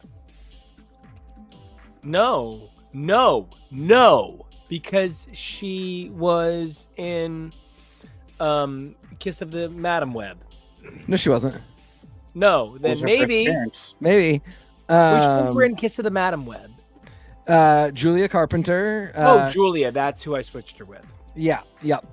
No, because she was in Kiss of the Madam Web. No, she wasn't. No, then maybe. Which ones were in Kiss of the Madam Web? Julia Carpenter. Julia, that's who I switched her with. Yeah, yep.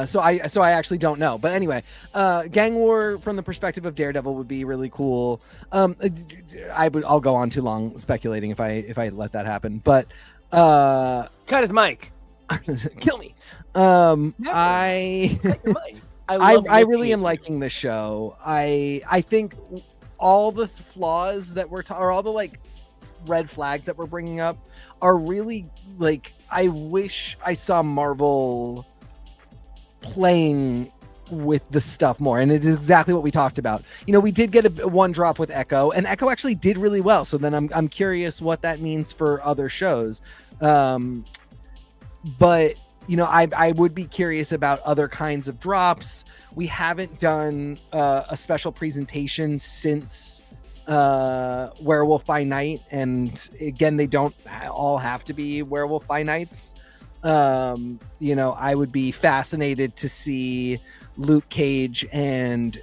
So I actually don't know, but anyway, Gang War from the perspective of Daredevil would be really cool. I'll go on too long speculating if I let that happen, but cut his mic. Kill me. Cut your mic. I really am liking this show. I think all the flaws that or all the red flags that we're bringing up are really I wish I saw Marvel playing with the stuff more, and it is exactly what we talked about. We did get a one drop with Echo, and Echo actually did really well. So then I'm curious what that means for other shows. But I would be curious about other kinds of drops. We haven't done a special presentation since Werewolf by Night, and again, they don't all have to be Werewolf by Nights. I would be fascinated to see Luke Cage and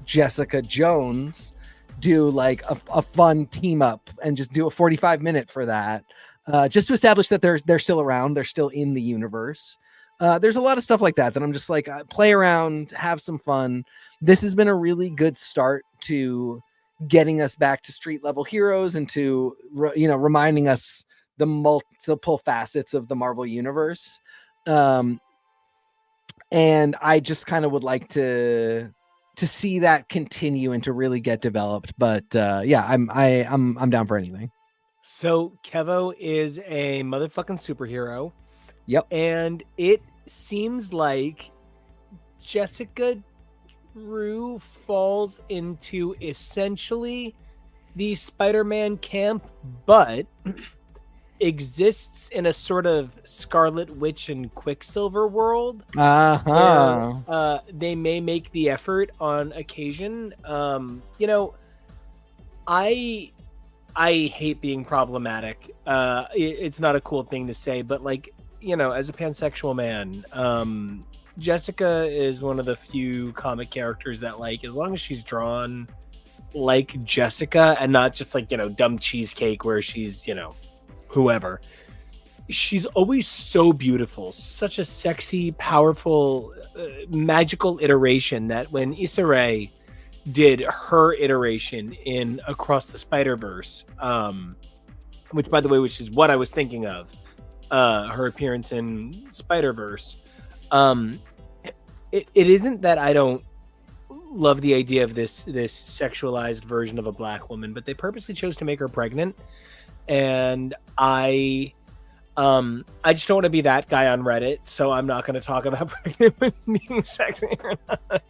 Jessica Jones do a fun team up and just do a 45-minute for that, just to establish that they're still around, they're still in the universe. There's a lot of stuff like that I'm just play around, have some fun. This has been a really good start to getting us back to street level heroes and to reminding us the multiple facets of the Marvel universe. And I just kind of would like to see that continue and to really get developed. But I'm down for anything. So Kevo is a motherfucking superhero. Yep. And it seems like Jessica Drew falls into essentially the Spider-Man camp, but exists in a sort of Scarlet Witch and Quicksilver world. Where, they may make the effort on occasion. I hate being problematic. It's not a cool thing to say, but as a pansexual man, Jessica is one of the few comic characters that as long as she's drawn like Jessica and not just dumb cheesecake where she's whoever, she's always so beautiful, such a sexy, powerful, magical iteration that when Issa Rae did her iteration in Across the Spider-Verse, which by the way, which is what I was thinking of, her appearance in Spider-Verse, it isn't that I don't love the idea of this sexualized version of a black woman, but they purposely chose to make her pregnant, and I just don't want to be that guy on Reddit, so I'm not going to talk about pregnant women being sexy or not.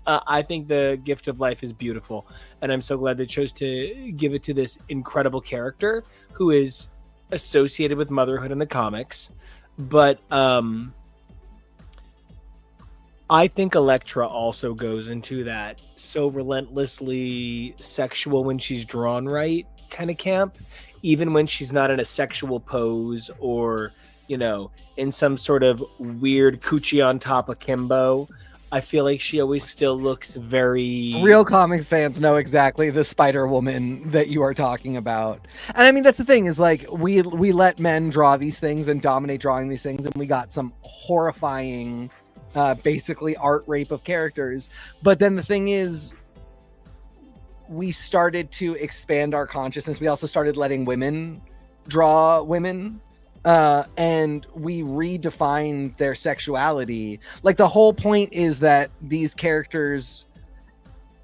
I think the gift of life is beautiful, and I'm so glad they chose to give it to this incredible character who is associated with motherhood in the comics. But I think Elektra also goes into that so relentlessly sexual when she's drawn right kind of camp, even when she's not in a sexual pose or, you know, in some sort of weird coochie on top akimbo. I feel like she always still looks very... Real comics fans know exactly the Spider-Woman that you are talking about. And I mean, that's the thing is like, we let men draw these things and dominate drawing these things, and we got some horrifying, basically art rape of characters. But then the thing is, we started to expand our consciousness. We also started letting women draw women. And we redefined their sexuality. Like, the whole point is that these characters,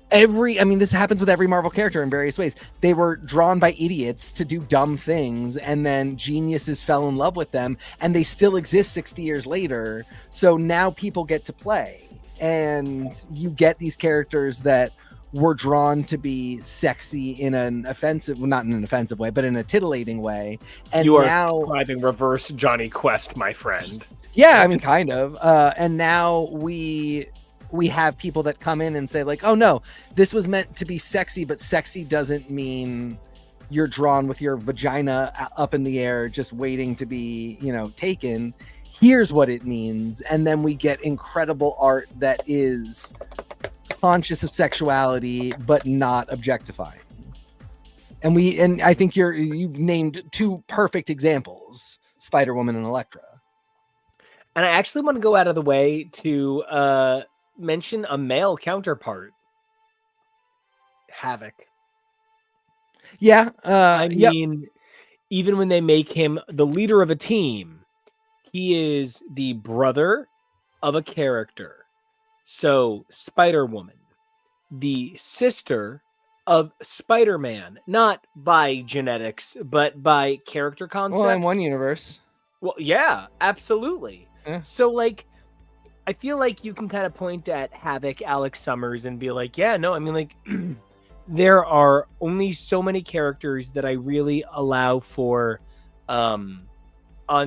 this happens with every Marvel character in various ways. They were drawn by idiots to do dumb things, and then geniuses fell in love with them, and they still exist 60 years later. So now people get to play, and you get these characters that were drawn to be sexy in an offensive, well, not in an offensive way, but in a titillating way. And you are now describing reverse Johnny Quest, my friend. Yeah, I mean, kind of. And now we have people that come in and say like, oh no, this was meant to be sexy, but sexy doesn't mean you're drawn with your vagina up in the air, just waiting to be, taken. Here's what it means. And then we get incredible art that is conscious of sexuality but not objectifying. And I think you've named two perfect examples, Spider-Woman and Elektra. And I actually want to go out of the way to mention a male counterpart, Havoc. Yeah, mean, even when they make him the leader of a team, he is the brother of a character. So, Spider-Woman, the sister of Spider-Man, not by genetics, but by character concept. Well, in one universe. Well, yeah, absolutely. Yeah. So, like, I feel like you can kind of point at Havoc, Alex Summers, and be like, yeah, no, I mean, like, there are only so many characters that I really allow for on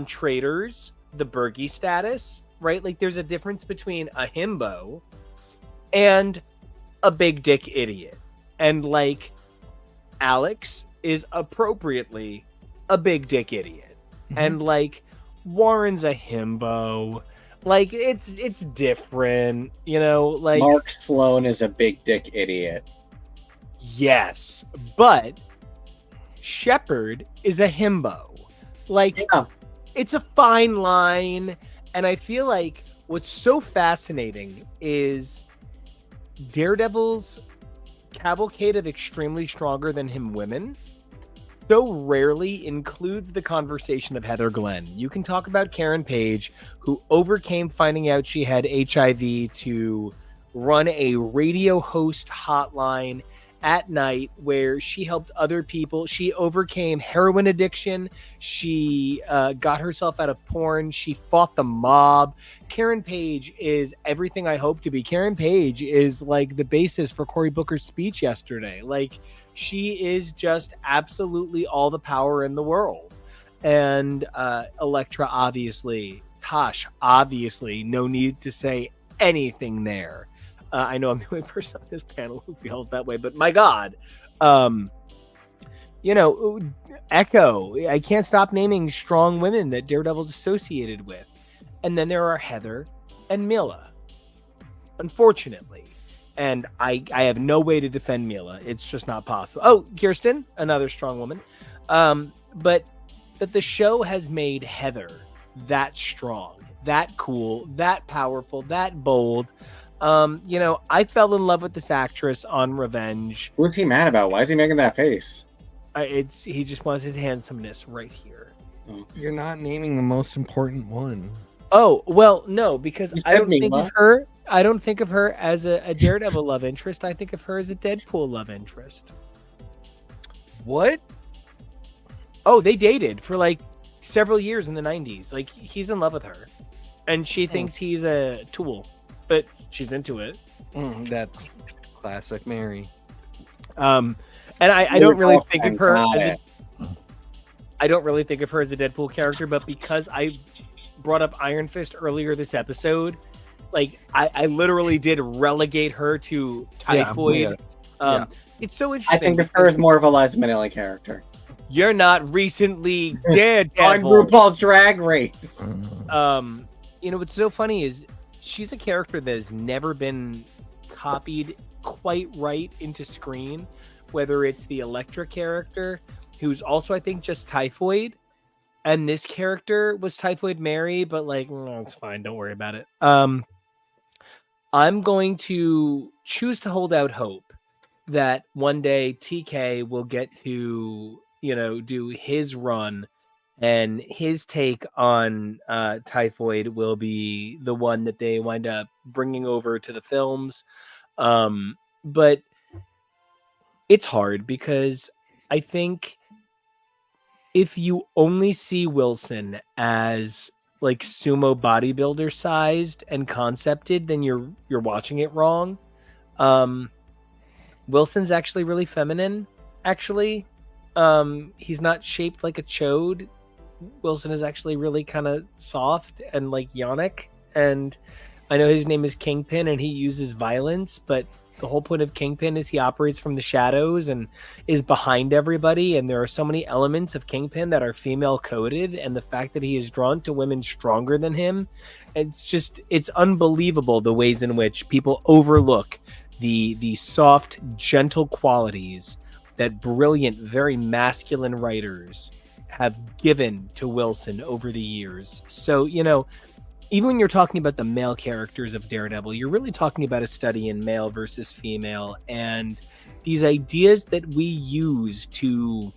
traders, the Bergie status. Right? Like, there's a difference between a himbo and a big dick idiot. And, like, Alex is appropriately a big dick idiot. Mm-hmm. And, like, Warren's a himbo. Like, it's different, like... Mark Sloan is a big dick idiot. Yes, but Shepard is a himbo. Like, yeah. It's a fine line... And I feel like what's so fascinating is Daredevil's cavalcade of extremely stronger than him women so rarely includes the conversation of Heather Glenn. You can talk about Karen Page, who overcame finding out she had HIV to run a radio host hotline at night where she helped other people. She overcame heroin addiction. She got herself out of porn. She fought the mob. Karen Page is everything I hope to be. Karen Page is like the basis for Cory Booker's speech yesterday. Like, she is just absolutely all the power in the world. And Elektra, obviously, Tosh, obviously, no need to say anything there. I know I'm the only person on this panel who feels that way, but my God, Echo, I can't stop naming strong women that Daredevil's associated with. And then there are Heather and Mila, unfortunately. And I have no way to defend Mila. It's just not possible. Oh, Kirsten, another strong woman. But that the show has made Heather that strong, that cool, that powerful, that bold. I fell in love with this actress on Revenge. What's he mad about? Why is he making that face? He just wants his handsomeness right here. You're not naming the most important one. Oh, well, no, because You I said don't think Mila. of her. I don't think of her as a Daredevil love interest. I think of her as a Deadpool love interest. What? Oh, they dated for like several years in the 90s. Like he's in love with her, and she thinks he's a tool, but she's into it. That's classic Mary. And I don't really think of her as I don't really think of her as a Deadpool character, but because I brought up Iron Fist earlier this episode, like I literally did relegate her to Typhoid. Yeah. It's so interesting. I think of her as more of a Liza Minnelli character. You're not recently On Daredevil. RuPaul's Drag Race. You know what's so funny is she's a character that has never been copied quite right into screen, whether it's the Elektra character, who's also I think just Typhoid, and this character was Typhoid Mary, but like it's fine, don't worry about it. I'm going to choose to hold out hope that one day TK will get to, you know, do his run, and his take on Typhoid will be the one that they wind up bringing over to the films. But it's hard because I think if you only see Wilson as like sumo bodybuilder sized and concepted, then you're watching it wrong. Wilson's actually really feminine. Actually, he's not shaped like a chode. Wilson is actually really kind of soft and like yonic. And I know his name is Kingpin and he uses violence, but the whole point of Kingpin is he operates from the shadows and is behind everybody. And there are so many elements of Kingpin that are female coded. And the fact that he is drawn to women stronger than him, it's unbelievable the ways in which people overlook the soft, gentle qualities that brilliant, very masculine writers have given to Wilson over the years. So, you know, even when you're talking about the male characters of Daredevil, you're really talking about a study in male versus female and these ideas that we use to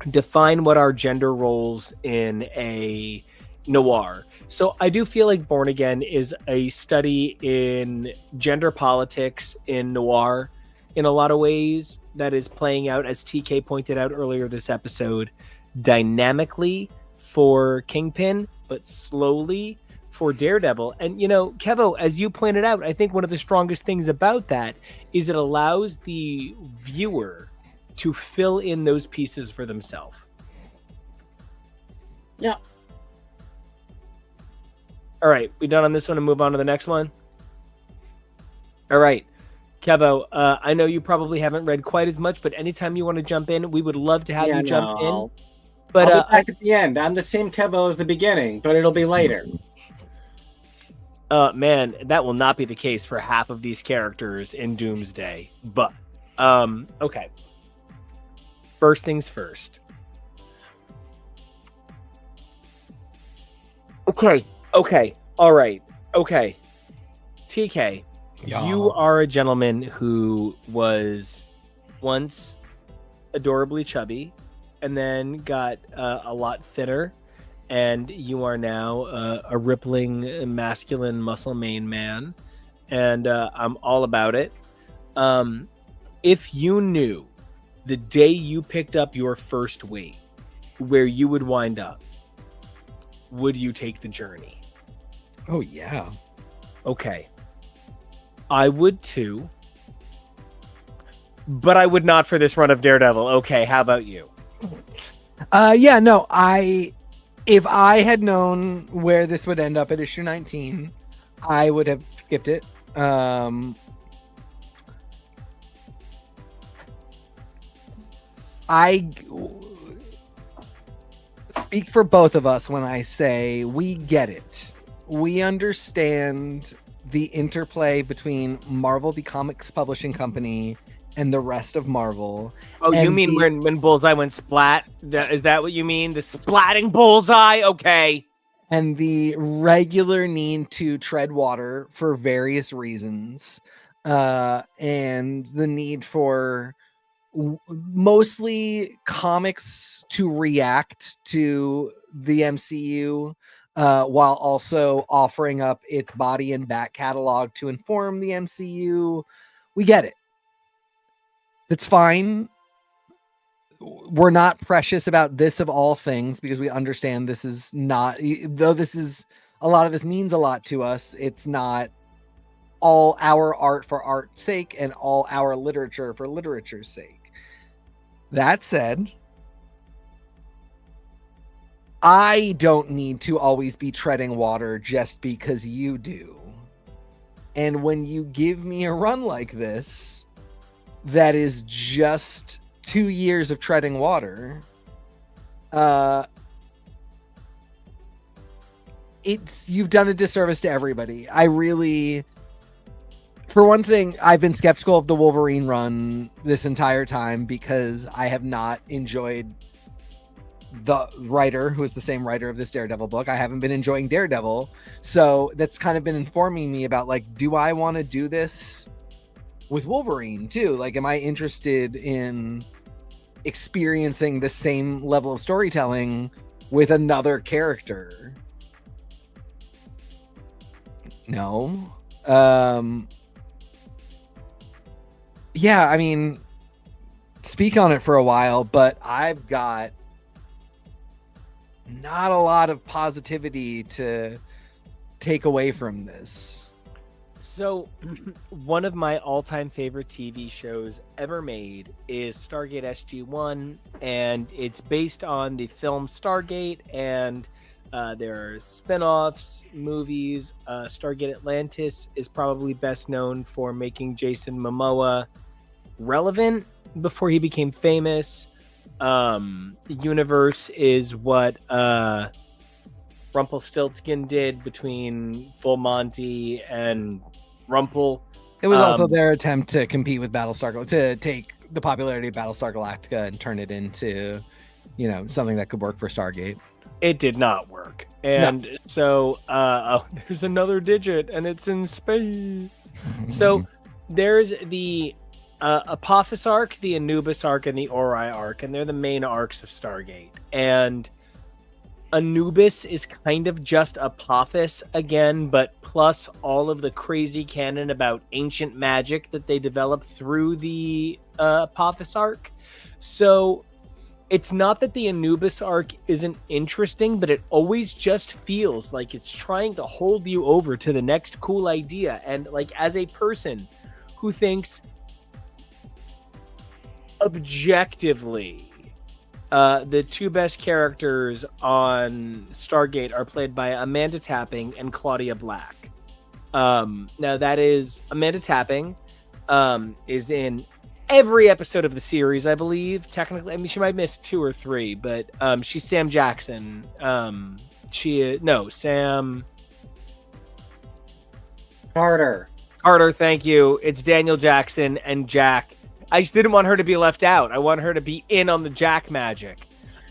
define what our gender roles in a noir. So I do feel like Born Again is a study in gender politics in noir in a lot of ways that is playing out, as TK pointed out earlier this episode, dynamically for Kingpin, but slowly for Daredevil. And, you know, Kevo, as you pointed out, I think one of the strongest things about that is it allows the viewer to fill in those pieces for themselves. Yeah. All right, we done on this one and move on to the next one? All right. Kevo, I know you probably haven't read quite as much, but anytime you want to jump in, we would love to have you jump in. But I'll be back at the end. I'm the same Kevo as the beginning, but it'll be later. Man, that will not be the case for half of these characters in Doomsday. But, okay. First things first. Okay. All right. Okay. TK, you are a gentleman who was once adorably chubby and then got a lot thinner, and you are now a rippling masculine muscle main man, and I'm all about it. If you knew the day you picked up your first weight where you would wind up, would you take the journey? Oh yeah. Okay. I would too, but I would not for this run of Daredevil. Okay, how about you? Yeah, no, if I had known where this would end up at issue 19, I would have skipped it. I speak for both of us when I say we get it. We understand the interplay between Marvel, the comics publishing company, and the rest of Marvel. Oh, you mean when Bullseye went splat? Is that what you mean? The splatting Bullseye? Okay. And the regular need to tread water for various reasons. And the need for mostly comics to react to the MCU while also offering up its body and back catalog to inform the MCU. We get it. That's fine. We're not precious about this of all things because we understand this is not, though this is, a lot of this means a lot to us, it's not all our art for art's sake and all our literature for literature's sake. That said, I don't need to always be treading water just because you do. And when you give me a run like this, that is just 2 years of treading water, you've done a disservice to everybody. I really, for one thing, I've been skeptical of the Wolverine run this entire time because I have not enjoyed the writer, who is the same writer of this Daredevil book. I haven't been enjoying Daredevil, so that's kind of been informing me about, like, do I want to do this with Wolverine too? Like, am I interested in experiencing the same level of storytelling with another character? No. Yeah, I mean, speak on it for a while, but I've got not a lot of positivity to take away from this. So, one of my all-time favorite TV shows ever made is Stargate SG-1, and it's based on the film Stargate, and there are spin-offs, movies. Stargate Atlantis is probably best known for making Jason Momoa relevant before he became famous. The universe is what Rumpelstiltskin did between Full Monty and Rumpel. It was also their attempt to compete with Battlestar, to take the popularity of Battlestar Galactica and turn it into, you know, something that could work for Stargate. It did not work. And so there's another digit and it's in space. So there's the Apophis arc, the Anubis arc, and the Ori arc, and they're the main arcs of Stargate. And Anubis is kind of just Apophis again, but plus all of the crazy canon about ancient magic that they developed through the Apophis arc. So it's not that the Anubis arc isn't interesting, but it always just feels like it's trying to hold you over to the next cool idea. And like, as a person who thinks objectively the two best characters on Stargate are played by Amanda Tapping and Claudia Black. Now that is, Amanda Tapping is in every episode of the series, I believe. Technically, I mean, she might miss 2 or 3, but she's Sam Jackson. Sam Carter. Thank you. It's Daniel Jackson and Jack. I just didn't want her to be left out. I want her to be in on the Jack magic.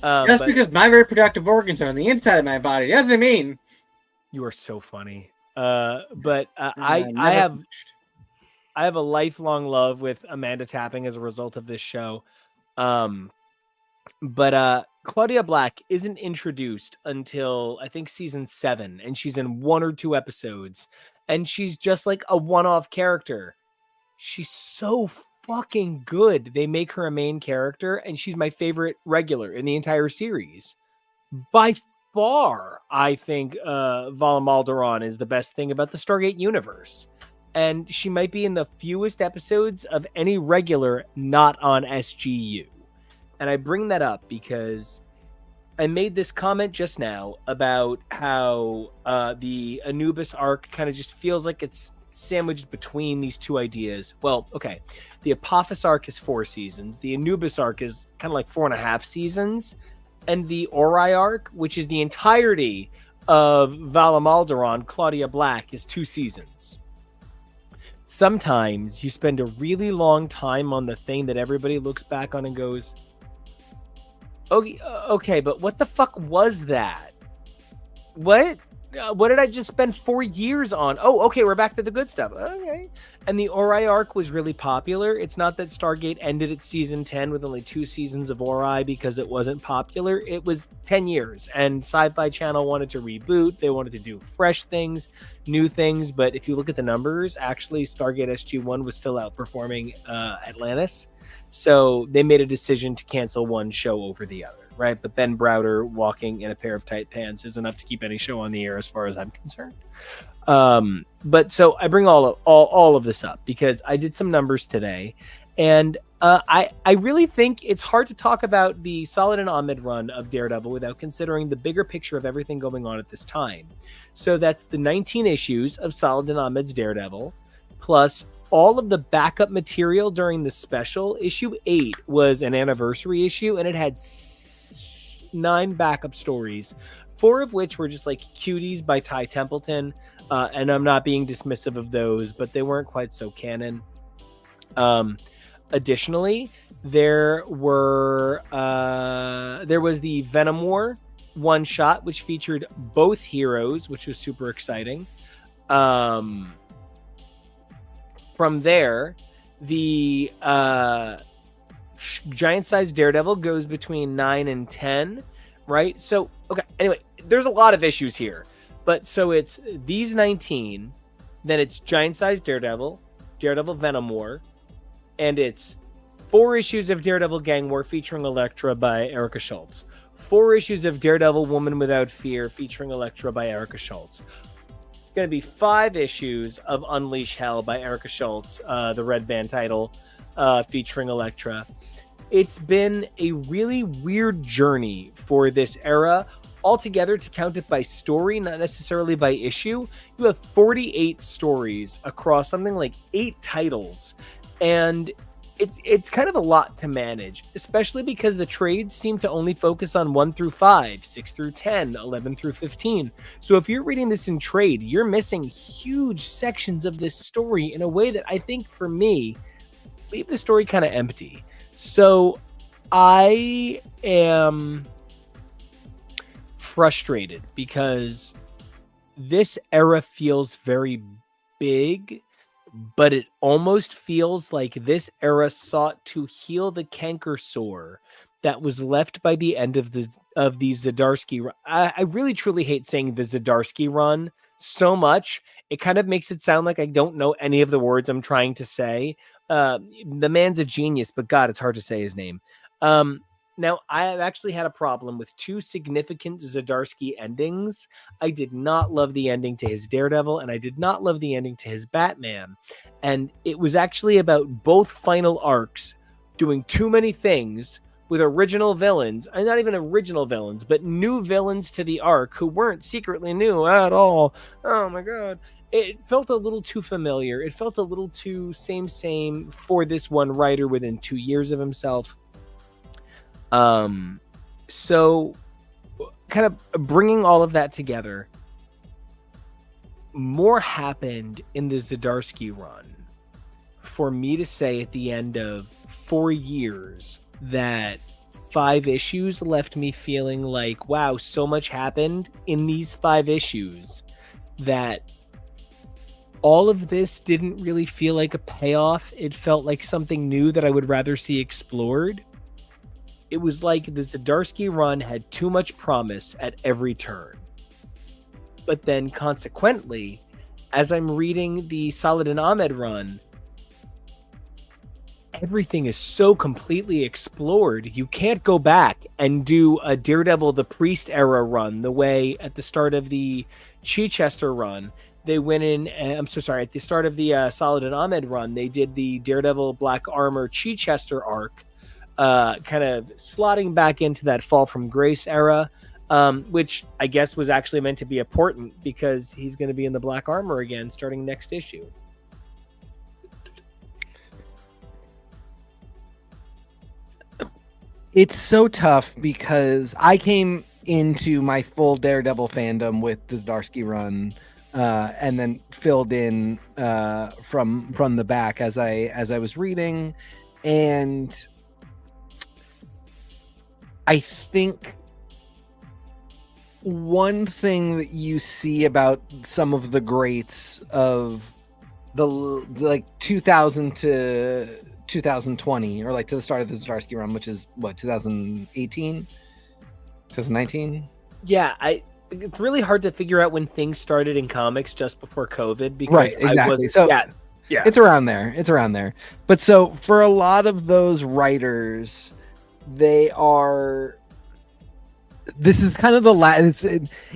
Because my reproductive organs are on the inside of my body doesn't mean. You are so funny. I have a lifelong love with Amanda Tapping as a result of this show. But Claudia Black isn't introduced until I think season 7, and she's in 1 or 2 episodes, and she's just like a one-off character. She's so fucking good. They make her a main character, and she's my favorite regular in the entire series. By far, I think Vala Malderon is the best thing about the Stargate universe. And she might be in the fewest episodes of any regular not on SGU. And I bring that up because I made this comment just now about how the Anubis arc kind of just feels like it's sandwiched between these two ideas. Well, okay. The Apophis arc is 4 seasons. The Anubis arc is kind of like 4.5 seasons. And the Ori arc, which is the entirety of Vala Malderon, Claudia Black, is 2 seasons. Sometimes you spend a really long time on the thing that everybody looks back on and goes, okay, but what the fuck was that? What? what did I just spend 4 years on? Oh, okay, we're back to the good stuff. Okay. And the Ori arc was really popular. It's not that Stargate ended its season 10 with only 2 seasons of Ori because it wasn't popular. It was 10 years, and Sci-Fi Channel wanted to reboot. They wanted to do fresh things, new things. But if you look at the numbers, actually, Stargate SG-1 was still outperforming Atlantis. So they made a decision to cancel one show over the other. Right, but Ben Browder walking in a pair of tight pants is enough to keep any show on the air, as far as I'm concerned. But so I bring all of this up because I did some numbers today, and I really think it's hard to talk about the Saladin Ahmed run of Daredevil without considering the bigger picture of everything going on at this time. So that's the 19 issues of Saladin Ahmed's Daredevil, plus all of the backup material during the special. Issue 8 was an anniversary issue, and it had 9 backup stories, 4 of which were just like cuties by Ty Templeton, and I'm not being dismissive of those, but they weren't quite so canon. Additionally, there was the Venom War one shot, which featured both heroes, which was super exciting. From there, the giant-sized Daredevil goes between 9 and 10, right? So, okay, anyway, there's a lot of issues here. But so it's these 19, then it's giant-sized Daredevil, Daredevil Venom War, and it's 4 issues of Daredevil Gang War featuring Elektra by Erica Schultz. 4 issues of Daredevil Woman Without Fear featuring Elektra by Erica Schultz. It's going to be 5 issues of Unleash Hell by Erica Schultz, the Red Band title, featuring Elektra. It's been a really weird journey for this era. Altogether, to count it by story, not necessarily by issue, you have 48 stories across something like 8 titles. And it's kind of a lot to manage, especially because the trades seem to only focus on 1 through 5, 6 through 10, 11 through 15. So if you're reading this in trade, you're missing huge sections of this story in a way that I think, for me, leave the story kind of empty. So I am frustrated because this era feels very big, but it almost feels like this era sought to heal the canker sore that was left by the end of the Zdarsky run. I really truly hate saying the Zdarsky run so much. It kind of makes it sound like I don't know any of the words I'm trying to say. The man's a genius, but God, it's hard to say his name. Now, I have actually had a problem with 2 significant Zdarsky endings. I did not love the ending to his Daredevil, and I did not love the ending to his Batman. And it was actually about both final arcs doing too many things with original villains, and not even original villains, but new villains to the arc who weren't secretly new at all. Oh my God. It felt a little too familiar. It felt a little too same for this one writer within 2 years of himself. So kind of bringing all of that together, more happened in the Zdarsky run for me to say at the end of 4 years that 5 issues left me feeling like, wow, so much happened in these 5 issues that all of this didn't really feel like a payoff. It felt like something new that I would rather see explored. It was like the Zdarsky run had too much promise at every turn. But then consequently, as I'm reading the Saladin Ahmed run, everything is so completely explored. You can't go back and do a Daredevil the Priest era run the way at the start of the Chichester run. They went in, I'm so sorry, at the start of the Saladin Ahmed run, they did the Daredevil Black Armor Chichester arc, kind of slotting back into that Fall from Grace era, which I guess was actually meant to be important because he's going to be in the Black Armor again starting next issue. It's so tough because I came into my full Daredevil fandom with the Zdarsky run, and then filled in from the back as I was reading, and I think one thing that you see about some of the greats of the like 2000 to 2020, or like to the start of the Zdarsky run, which is what, 2018, 2019. Yeah, it's really hard to figure out when things started in comics just before COVID, because Right, exactly. So yeah, it's around there. But so for a lot of those writers, they are. This is kind of the last.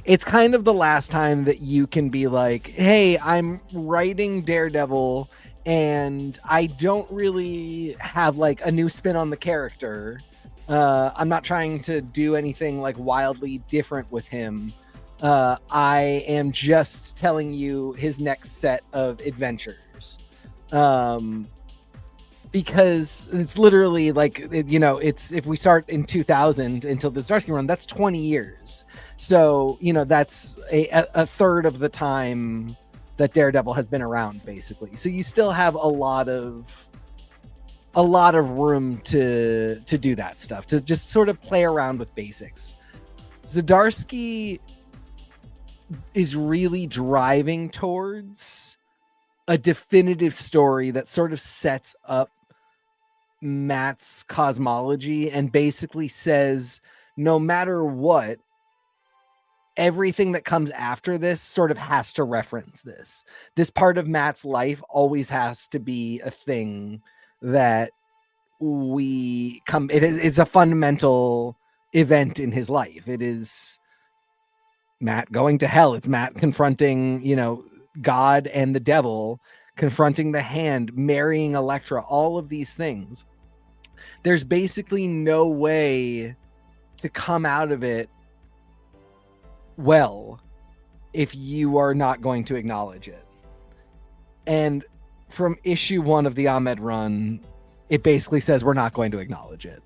It's kind of the last time that you can be like, "Hey, I'm writing Daredevil, and I don't really have like a new spin on the character. I'm not trying to do anything like wildly different with him. I am just telling you his next set of adventures." Because it's literally like, it's, if we start in 2000 until the Zdarsky run, that's 20 years. So, that's a third of the time that Daredevil has been around, basically. So you still have a lot of room to do that stuff, to just sort of play around with basics. Zdarsky is really driving towards a definitive story that sort of sets up Matt's cosmology and basically says, no matter what, everything that comes after this sort of has to reference this. This part of Matt's life always has to be a thing that it's a fundamental event in his life. It is Matt going to hell. It's Matt confronting, God and the devil, confronting the Hand, marrying Elektra, all of these things. There's basically no way to come out of it well if you are not going to acknowledge it. And from issue 1 of the Ahmed run, it basically says we're not going to acknowledge it.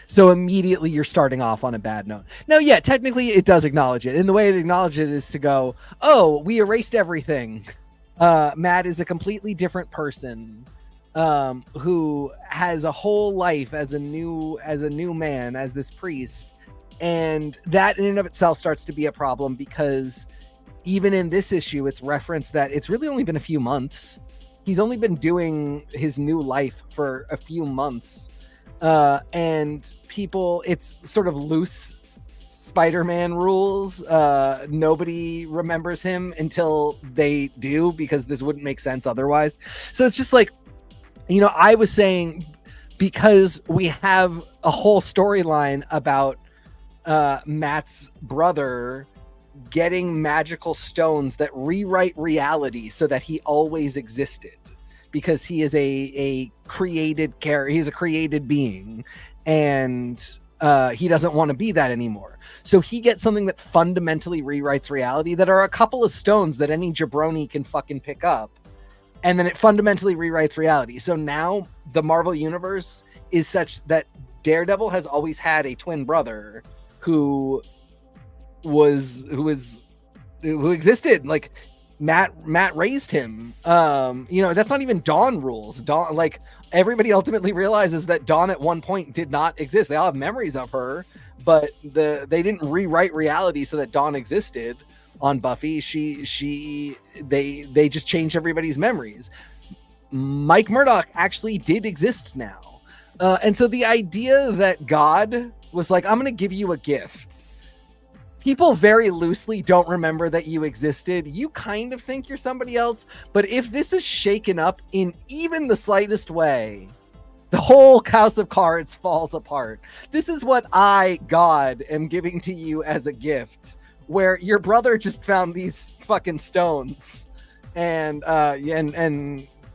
So immediately you're starting off on a bad note. Now, yeah, technically it does acknowledge it. And the way it acknowledges it is to go, oh, we erased everything. Matt is a completely different person who has a whole life as a new man, as this priest. And that in and of itself starts to be a problem, because even in this issue, it's referenced that it's really only been a few months. He's only been doing his new life for a few months. And people, it's sort of loose Spider-Man rules. Nobody remembers him until they do, because this wouldn't make sense otherwise. So it's just like, I was saying, because we have a whole storyline about Matt's brother getting magical stones that rewrite reality so that he always existed, because he is a created character. He's a created being, and he doesn't want to be that anymore. So he gets something that fundamentally rewrites reality, that are a couple of stones that any jabroni can fucking pick up. And then it fundamentally rewrites reality. So now the Marvel universe is such that Daredevil has always had a twin brother who existed. Like Matt raised him. That's not even Dawn rules. Dawn, like, everybody ultimately realizes that Dawn at one point did not exist. They all have memories of her, but they didn't rewrite reality so that Dawn existed on Buffy. They just changed everybody's memories. Mike Murdock actually did exist now. And so the idea that God was like, I'm going to give you a gift. People very loosely don't remember that you existed. You kind of think you're somebody else, but if this is shaken up in even the slightest way, the whole house of cards falls apart. This is what I, God, am giving to you as a gift, where your brother just found these fucking stones and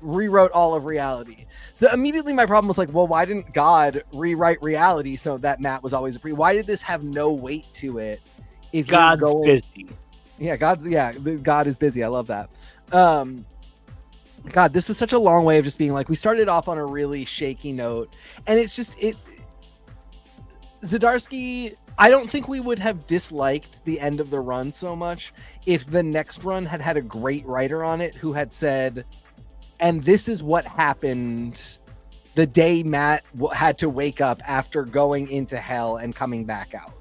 rewrote all of reality. So immediately my problem was like, well, why didn't God rewrite reality so that Matt was always why did this have no weight to it? If God's busy. Yeah, God is busy. I love that. God, this is such a long way of just being like, we started off on a really shaky note, and it's just Zdarsky, I don't think we would have disliked the end of the run so much if the next run had a great writer on it who had said, and this is what happened the day Matt had to wake up after going into hell and coming back out.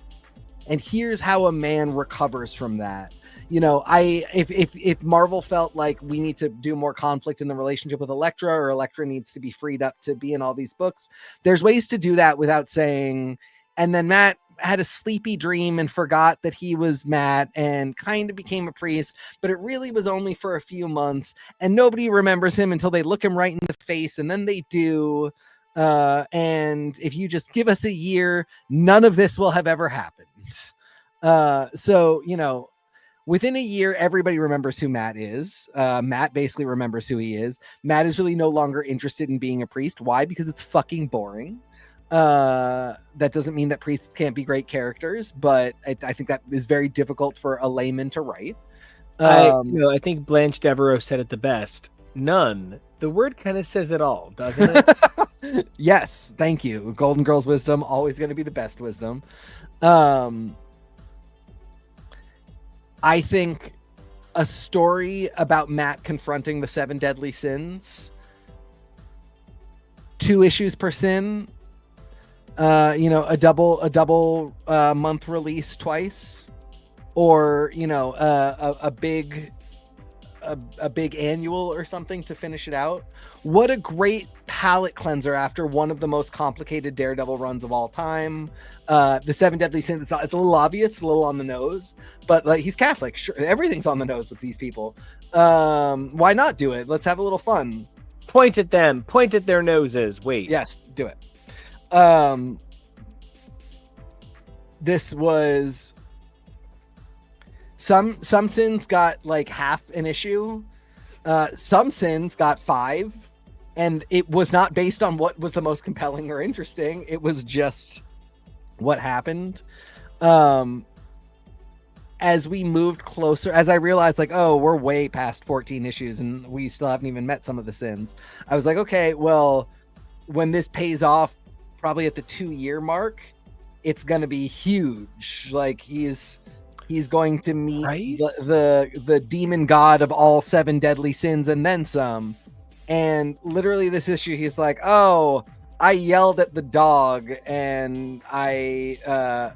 and here's how a man recovers from that. You know, if Marvel felt like we need to do more conflict in the relationship with Elektra, or Elektra needs to be freed up to be in all these books, there's ways to do that without saying, and then Matt had a sleepy dream and forgot that he was Matt and kind of became a priest, but it really was only for a few months, and nobody remembers him until they look him right in the face, and then they do. And if you just give us a year, none of this will have ever happened. So, you know, within a year, everybody remembers who Matt is. Matt basically remembers who he is. Matt is really no longer interested in being a priest. Why? Because it's fucking boring. That doesn't mean that priests can't be great characters, but I think that is very difficult for a layman to write. I think Blanche Devereaux said it the best. None. The word kind of says it all, doesn't it? Yes, thank you. Golden Girls wisdom, always going to be the best wisdom. I think a story about Matt confronting the 7 deadly sins, 2 issues per sin, you know, a double month release twice, or, you know, a big annual or something to finish it out. What a great palate cleanser after one of the most complicated Daredevil runs of all time. The 7 deadly sins, it's a little obvious, a little on the nose, but like, he's Catholic, sure, everything's on the nose with these people. Why not do it? Let's have a little fun. Point at them, point at their noses. Wait, yes, do it. This was some sins got like half an issue, some sins got 5, and it was not based on what was the most compelling or interesting. It was just what happened. As we moved closer, as I realized, like, oh, we're way past 14 issues and we still haven't even met some of the sins, I was like, okay, well, when this pays off, probably at the 2-year mark, it's gonna be huge. Like, he's going to meet the demon god of all 7 deadly sins and then some. And literally this issue, he's like, oh, I yelled at the dog and I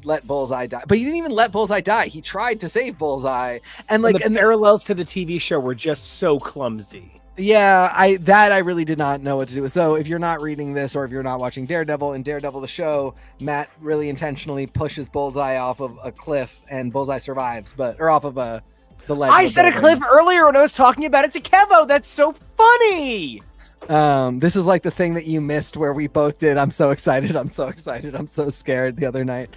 let Bullseye die. But he didn't even let Bullseye die. He tried to save Bullseye. And like, the parallels to the TV show were just so clumsy. Yeah, I really did not know what to do. So if you're not reading this, or if you're not watching Daredevil, in Daredevil the show, Matt really intentionally pushes Bullseye off of a cliff, and Bullseye survives, or off of the ledge. I said a cliff earlier when I was talking about it to Kevo. That's so funny. This is like the thing that you missed where we both did. I'm so excited. I'm so scared the other night.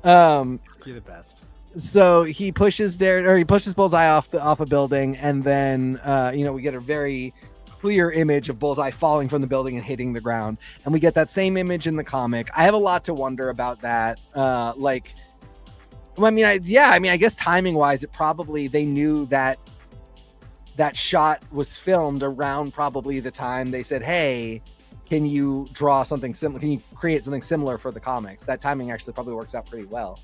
You're the best. So he pushes Bullseye off a building, and then you know, we get a very clear image of Bullseye falling from the building and hitting the ground, and we get that same image in the comic. I have a lot to wonder about that. I guess timing wise, it probably, they knew that shot was filmed around probably the time they said, hey, can you draw something similar? Can you create something similar for the comics? That timing actually probably works out pretty well.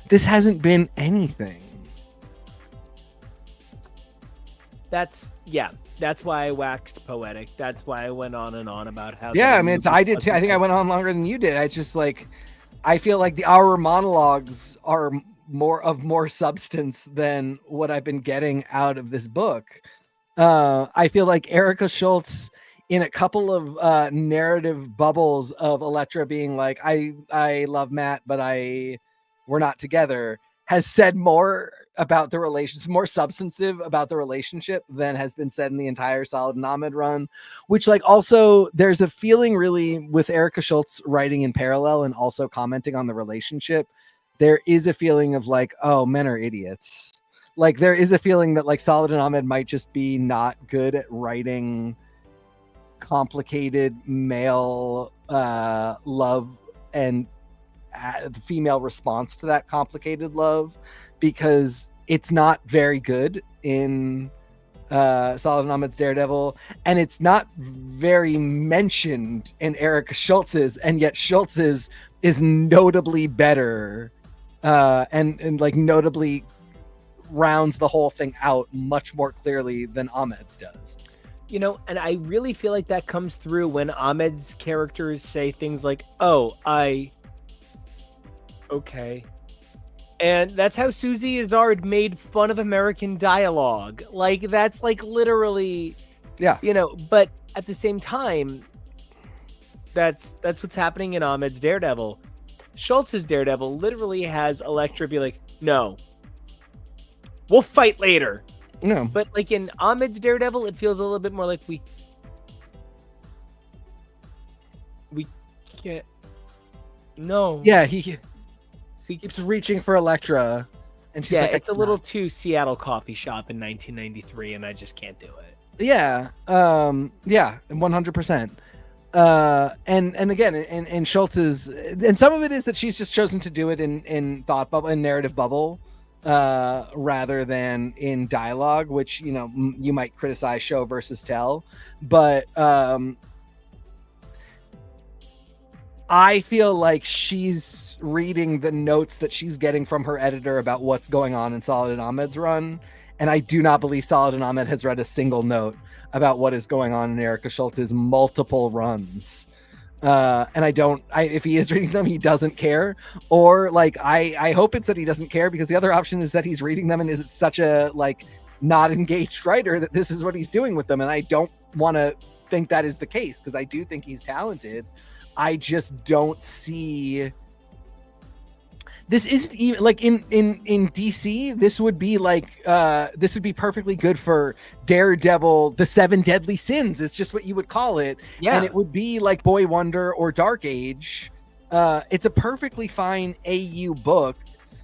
This hasn't been anything. That's why I waxed poetic. That's why I went on and on about how. Yeah, I mean, I did too. I think I went on longer than you did. I just like, I feel like our monologues are more substance than what I've been getting out of this book. I feel like Erica Schultz, in a couple of narrative bubbles of Elektra being like, I love Matt, but we're not together, has said more about the relationship, more substantive about the relationship than has been said in the entire Solid and Ahmed run, which, like, also there's a feeling really with Erica Schultz writing in parallel and also commenting on the relationship. There is a feeling of like, oh, men are idiots. Like, there is a feeling that like Solid and Ahmed might just be not good at writing complicated male love and the female response to that complicated love, because it's not very good in Solid and Ahmed's Daredevil, and it's not very mentioned in Erica Schultz's, and yet Schultz's is notably better and like notably rounds the whole thing out much more clearly than Ahmed's does. And I really feel like that comes through when Ahmed's characters say things like, "Oh, okay." And that's how Susie Izzard made fun of American dialogue. Like, that's like literally, Yeah. But at the same time, that's what's happening in Ahmed's Daredevil. Schultz's Daredevil literally has Elektra be like, "No, we'll fight later." No. But like in Ahmed's Daredevil, it feels a little bit more like we can't. No. Yeah, he keeps reaching for Elektra, and she's like, it's a little too Seattle coffee shop in 1993, and I just can't do it. Yeah, 100%. And again, and Schultz's, and some of it is that she's just chosen to do it in thought bubble, in narrative bubble, rather than in dialogue, which you might criticize show versus tell, but I feel like she's reading the notes that she's getting from her editor about what's going on in Saladin Ahmed's run, and I do not believe Saladin Ahmed has read a single note about what is going on in Erica Schultz's multiple runs. And if he is reading them, he doesn't care. Or like, I hope it's that he doesn't care, because the other option is that he's reading them and is such a like not engaged writer that this is what he's doing with them. And I don't want to think that is the case, because I do think he's talented. I just don't see. This isn't even like in DC. This would be like this would be perfectly good for Daredevil, the 7 Deadly Sins. It's just what you would call it. Yeah. And it would be like Boy Wonder or Dark Age. It's a perfectly fine AU book.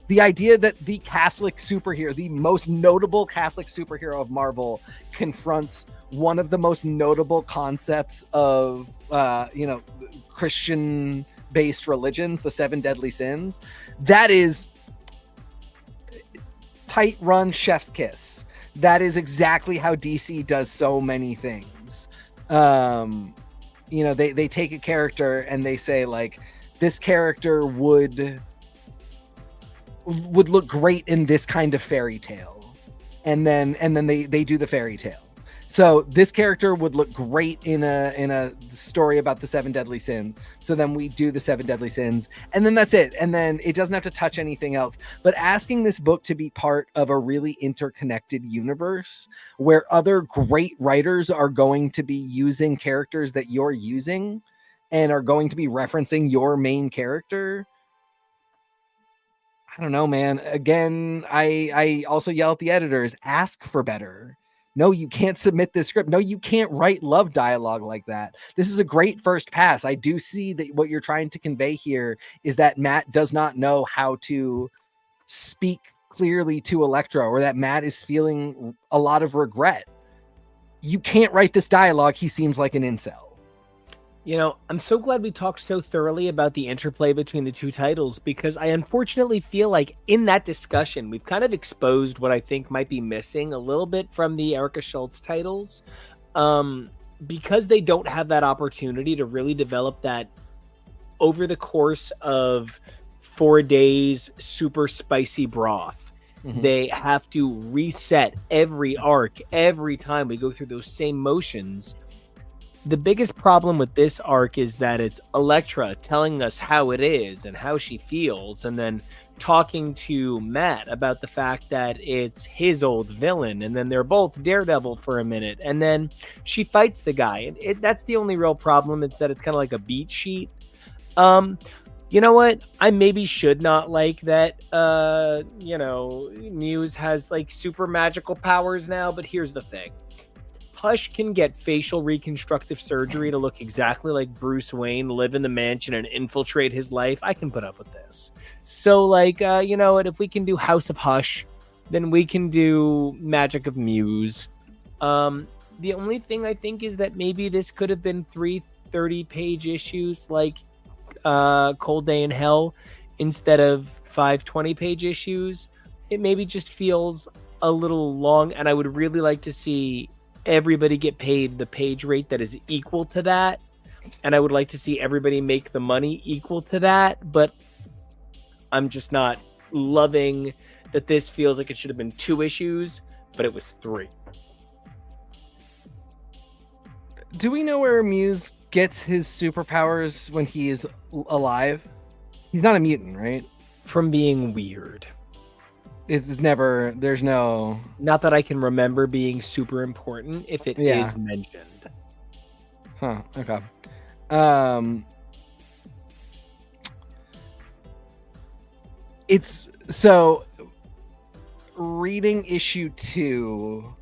The idea that the Catholic superhero, the most notable Catholic superhero of Marvel, confronts one of the most notable concepts of Christian based religions, the 7 Deadly Sins, that is tight run chef's kiss. That is exactly how DC does so many things. They take a character and they say like, this character would look great in this kind of fairy tale, and then they do the fairy tale. So this character would look great in a story about the 7 Deadly Sins. So then we do the 7 Deadly Sins, and then that's it. And then it doesn't have to touch anything else. But asking this book to be part of a really interconnected universe where other great writers are going to be using characters that you're using and are going to be referencing your main character. I don't know, man. Again, I also yell at the editors, ask for better. No, you can't submit this script. No, you can't write love dialogue like that. This is a great first pass. I do see that what you're trying to convey here is that Matt does not know how to speak clearly to Elektra, or that Matt is feeling a lot of regret. You can't write this dialogue. He seems like an incel. I'm so glad we talked so thoroughly about the interplay between the two titles, because I unfortunately feel like in that discussion, we've kind of exposed what I think might be missing a little bit from the Erica Schultz titles, because they don't have that opportunity to really develop that over the course of 4 days, super spicy broth. Mm-hmm. They have to reset every arc every time we go through those same motions. The biggest problem with this arc is that it's Elektra telling us how it is and how she feels, and then talking to Matt about the fact that it's his old villain, and then they're both Daredevil for a minute, and then she fights the guy. And that's the only real problem. It's that it's kind of like a beat sheet. You know what? I maybe should not like that, Muse has like super magical powers now, but here's the thing. Hush can get facial reconstructive surgery to look exactly like Bruce Wayne, live in the mansion and infiltrate his life. I can put up with this. So you know what? If we can do House of Hush, then we can do Magic of Muse. The only thing I think is that maybe this could have been 3 30-page issues like Cold Day in Hell instead of 5 20-page issues. It maybe just feels a little long, and I would really like to see everybody get paid the page rate that is equal to that, and I would like to see everybody make the money equal to that, but I'm just not loving that this feels like it should have been 2 issues, but it was 3. Do we know where Muse gets his superpowers when he is alive? He's not a mutant, right? From being weird. It's never, there's no... Not that I can remember being super important if it is mentioned. Huh, okay. It's, so, reading issue 2...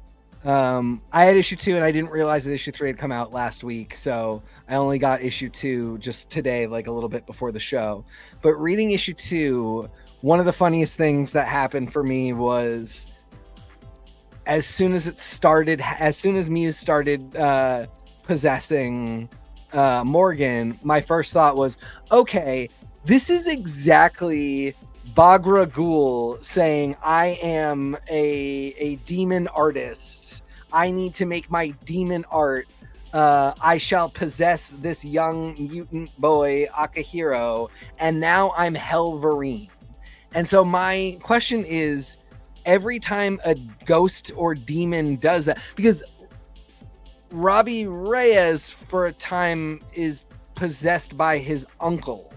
I had issue 2 and I didn't realize that issue 3 had come out last week, so I only got issue 2 just today, like a little bit before the show. But reading issue 2, one of the funniest things that happened for me was as soon as Muse started possessing Morgan, my first thought was, okay, this is exactly Bagra Ghul saying, I am a demon artist. I need to make my demon art. I shall possess this young mutant boy, Akihiro, and now I'm Helverine. And so my question is, every time a ghost or demon does that, because Robbie Reyes for a time is possessed by his uncle.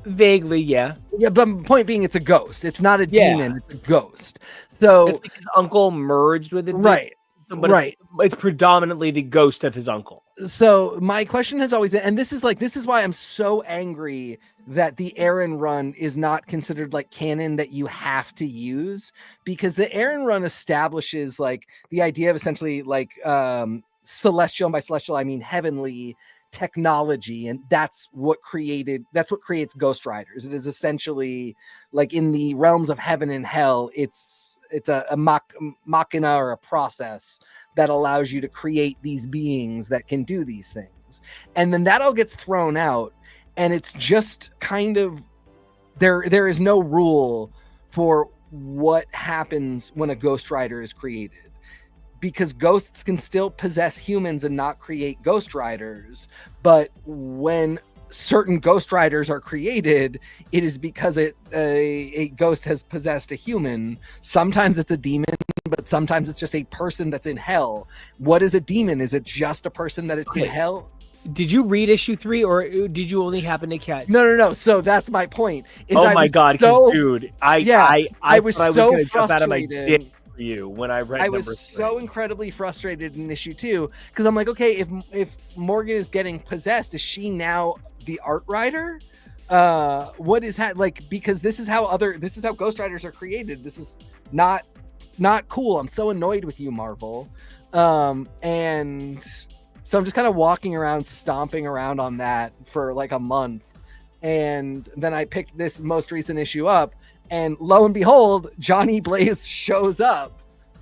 Vaguely, yeah. Yeah, but point being, it's a ghost. It's not a demon, it's a ghost. So it's like his uncle merged with it. Right. But it's predominantly the ghost of his uncle. So my question has always been, and this is why I'm so angry that the Aaron run is not considered like canon that you have to use, because the Aaron run establishes like the idea of essentially like celestial, and by celestial I mean heavenly technology, and that's what creates Ghost Riders. It is essentially like in the realms of heaven and hell, it's a machina, or a process that allows you to create these beings that can do these things. And then that all gets thrown out, and it's just kind of there is no rule for what happens when a Ghost Rider is created, because ghosts can still possess humans and not create Ghost Riders. But when certain Ghost Riders are created, it is because a ghost has possessed a human. Sometimes it's a demon, but sometimes it's just a person that's in hell. What is a demon? Is it just a person that it's in hell? Did you read issue 3, or did you only happen to catch? No. So that's my point. Oh my God, dude! I was so frustrated. You when I read. I was so incredibly frustrated in issue 2, because I'm like, okay, if Morgan is getting possessed, is she now the art rider? What is that like? Because this is how Ghost Riders are created. This is not cool. I'm so annoyed with you, Marvel. And so I'm just kind of walking around, stomping around on that for like a month, and then I picked this most recent issue up. And lo and behold, Johnny Blaze shows up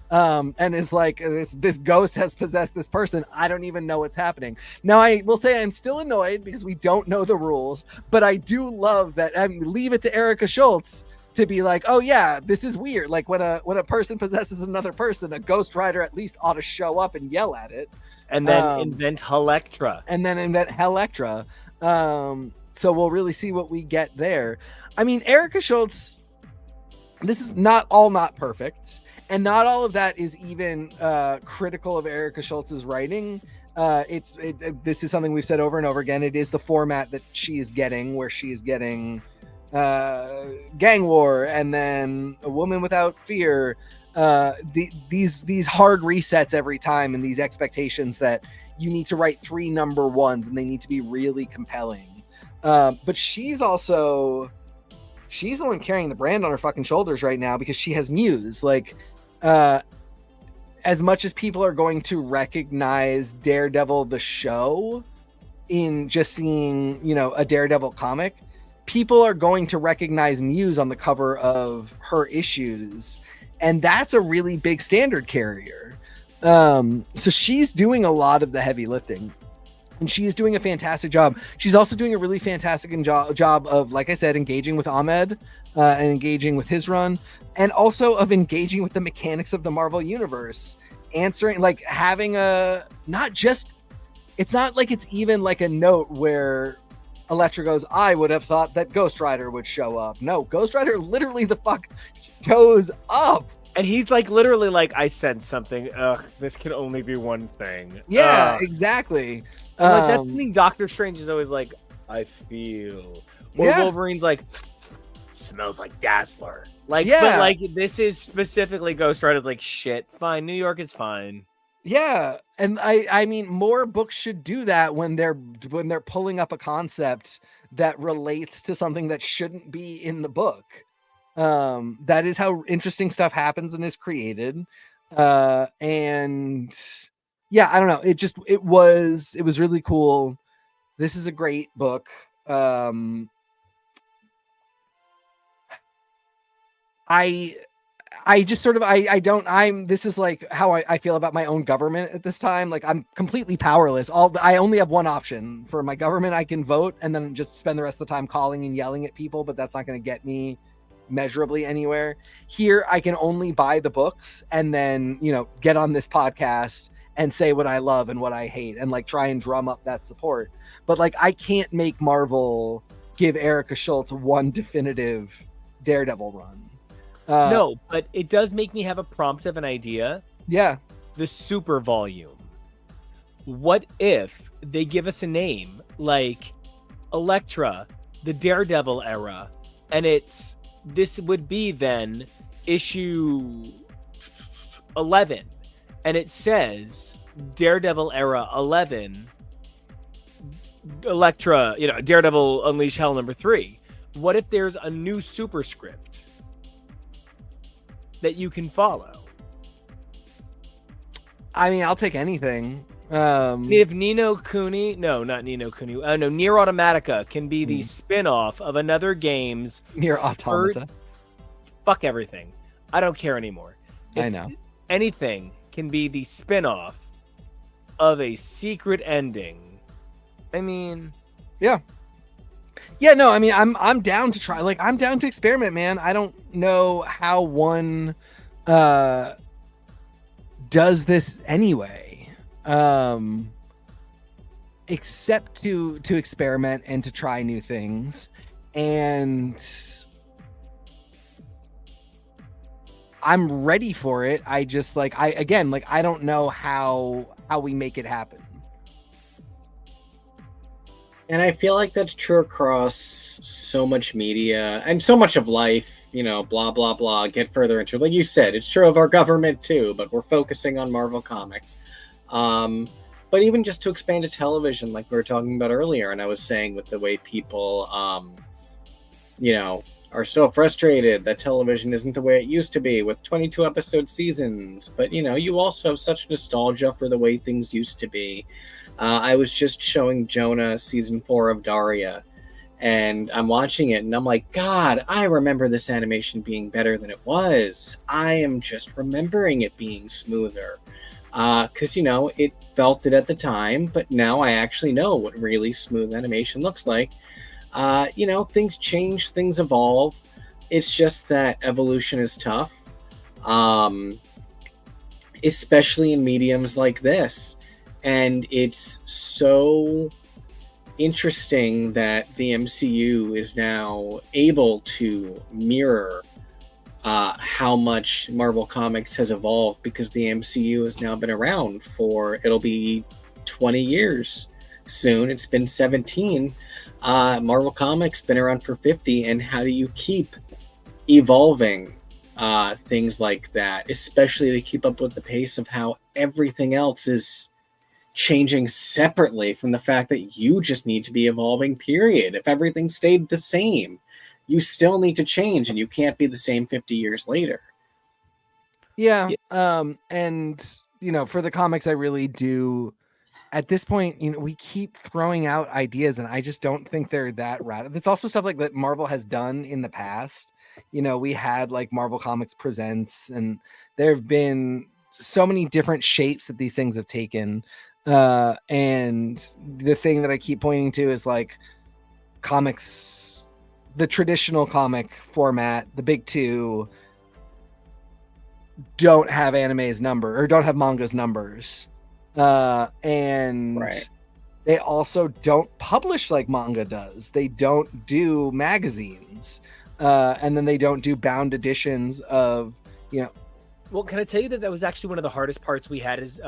and is like, this ghost has possessed this person. I don't even know what's happening. Now, I will say I'm still annoyed because we don't know the rules, but I do love that. Leave it to Erica Schultz to be like, oh yeah, this is weird. Like when a person possesses another person, a Ghost Rider at least ought to show up and yell at it. And then invent Hellectra. So we'll really see what we get there. I mean, Erica Schultz, this is not perfect, and not all of that is even critical of Erica Schultz's writing. This is something we've said over and over again. It is the format that she is getting, where she is getting gang war, and then A Woman Without Fear. These hard resets every time, and these expectations that you need to write 3 number 1s, and they need to be really compelling. But she's the one carrying the brand on her fucking shoulders right now, because she has Muse. Like, as much as people are going to recognize Daredevil the show in just seeing, a Daredevil comic, people are going to recognize Muse on the cover of her issues. And that's a really big standard carrier. So she's doing a lot of the heavy lifting. And she is doing a fantastic job. She's also doing a really fantastic job of, like I said, engaging with Ahmed and engaging with his run, and also of engaging with the mechanics of the Marvel Universe. Answering, like having it's not like it's even like a note where Elektra goes, I would have thought that Ghost Rider would show up. No, Ghost Rider literally the fuck shows up. And he's like literally like, I said something. Ugh, this can only be one thing. Yeah, exactly. And like that's something Doctor Strange is always like, I feel. Or Wolverine's like, smells like Dazzler. Like, but like this is specifically Ghost Rider's like, shit, fine, New York is fine. Yeah, and I mean more books should do that when they're pulling up a concept that relates to something that shouldn't be in the book. That is how interesting stuff happens and is created. And yeah, I don't know. It was really cool. This is a great book. I just sort of, this is like how I feel about my own government at this time. Like I'm completely powerless. I only have one option for my government. I can vote and then just spend the rest of the time calling and yelling at people, but that's not going to get me measurably anywhere. Here, I can only buy the books and then, get on this podcast and say what I love and what I hate and like try and drum up that support. But like, I can't make Marvel give Erica Schultz one definitive Daredevil run. No, but it does make me have a prompt of an idea. Yeah. The super volume. What if they give us a name like Elektra, the Daredevil era, and this would be then issue 11, and it says Daredevil era 11, Elektra, Daredevil Unleash Hell number 3. What if there's a new superscript that you can follow? I mean, I'll take anything. If Nier Automatica can be the spin-off of another game's Nier Automata. Fuck everything. I don't care anymore. I know. Anything can be the spin-off of a secret ending. I mean, yeah. Yeah, no, I mean, I'm down to try. Like, I'm down to experiment, man. I don't know how one does this anyway, except to experiment and to try new things. And I'm ready for it. I just I don't know how we make it happen. And I feel like that's true across so much media and so much of life, blah, blah, blah, get further into it. Like you said, it's true of our government too, but we're focusing on Marvel Comics. But even just to expand to television, like we were talking about earlier, and I was saying with the way people, are so frustrated that television isn't the way it used to be with 22 episode seasons. But, you also have such nostalgia for the way things used to be. I was just showing Jonah season 4 of Daria, and I'm watching it, and I'm like, God, I remember this animation being better than it was. I am just remembering it being smoother. Because, it felt it at the time, but now I actually know what really smooth animation looks like. Things change, things evolve. It's just that evolution is tough, especially in mediums like this. And it's so interesting that the MCU is now able to mirror how much Marvel Comics has evolved, because the MCU has now been around for, it'll be 20 years soon. It's been 17. Marvel Comics been around for 50. And how do you keep evolving things like that, especially to keep up with the pace of how everything else is changing separately from the fact that you just need to be evolving, period. If everything stayed the same, you still need to change, and you can't be the same 50 years later. Yeah. And for the comics, I really do at this point, we keep throwing out ideas, and I just don't think they're that radical. It's also stuff like that Marvel has done in the past. We had like Marvel Comics Presents, and there have been so many different shapes that these things have taken. And the thing that I keep pointing to is like comics, the traditional comic format, the big two, don't have anime's number or don't have manga's numbers. And right. They also don't publish like manga does. They don't do magazines. And then they don't do bound editions of, Well, can I tell you that that was actually one of the hardest parts we had as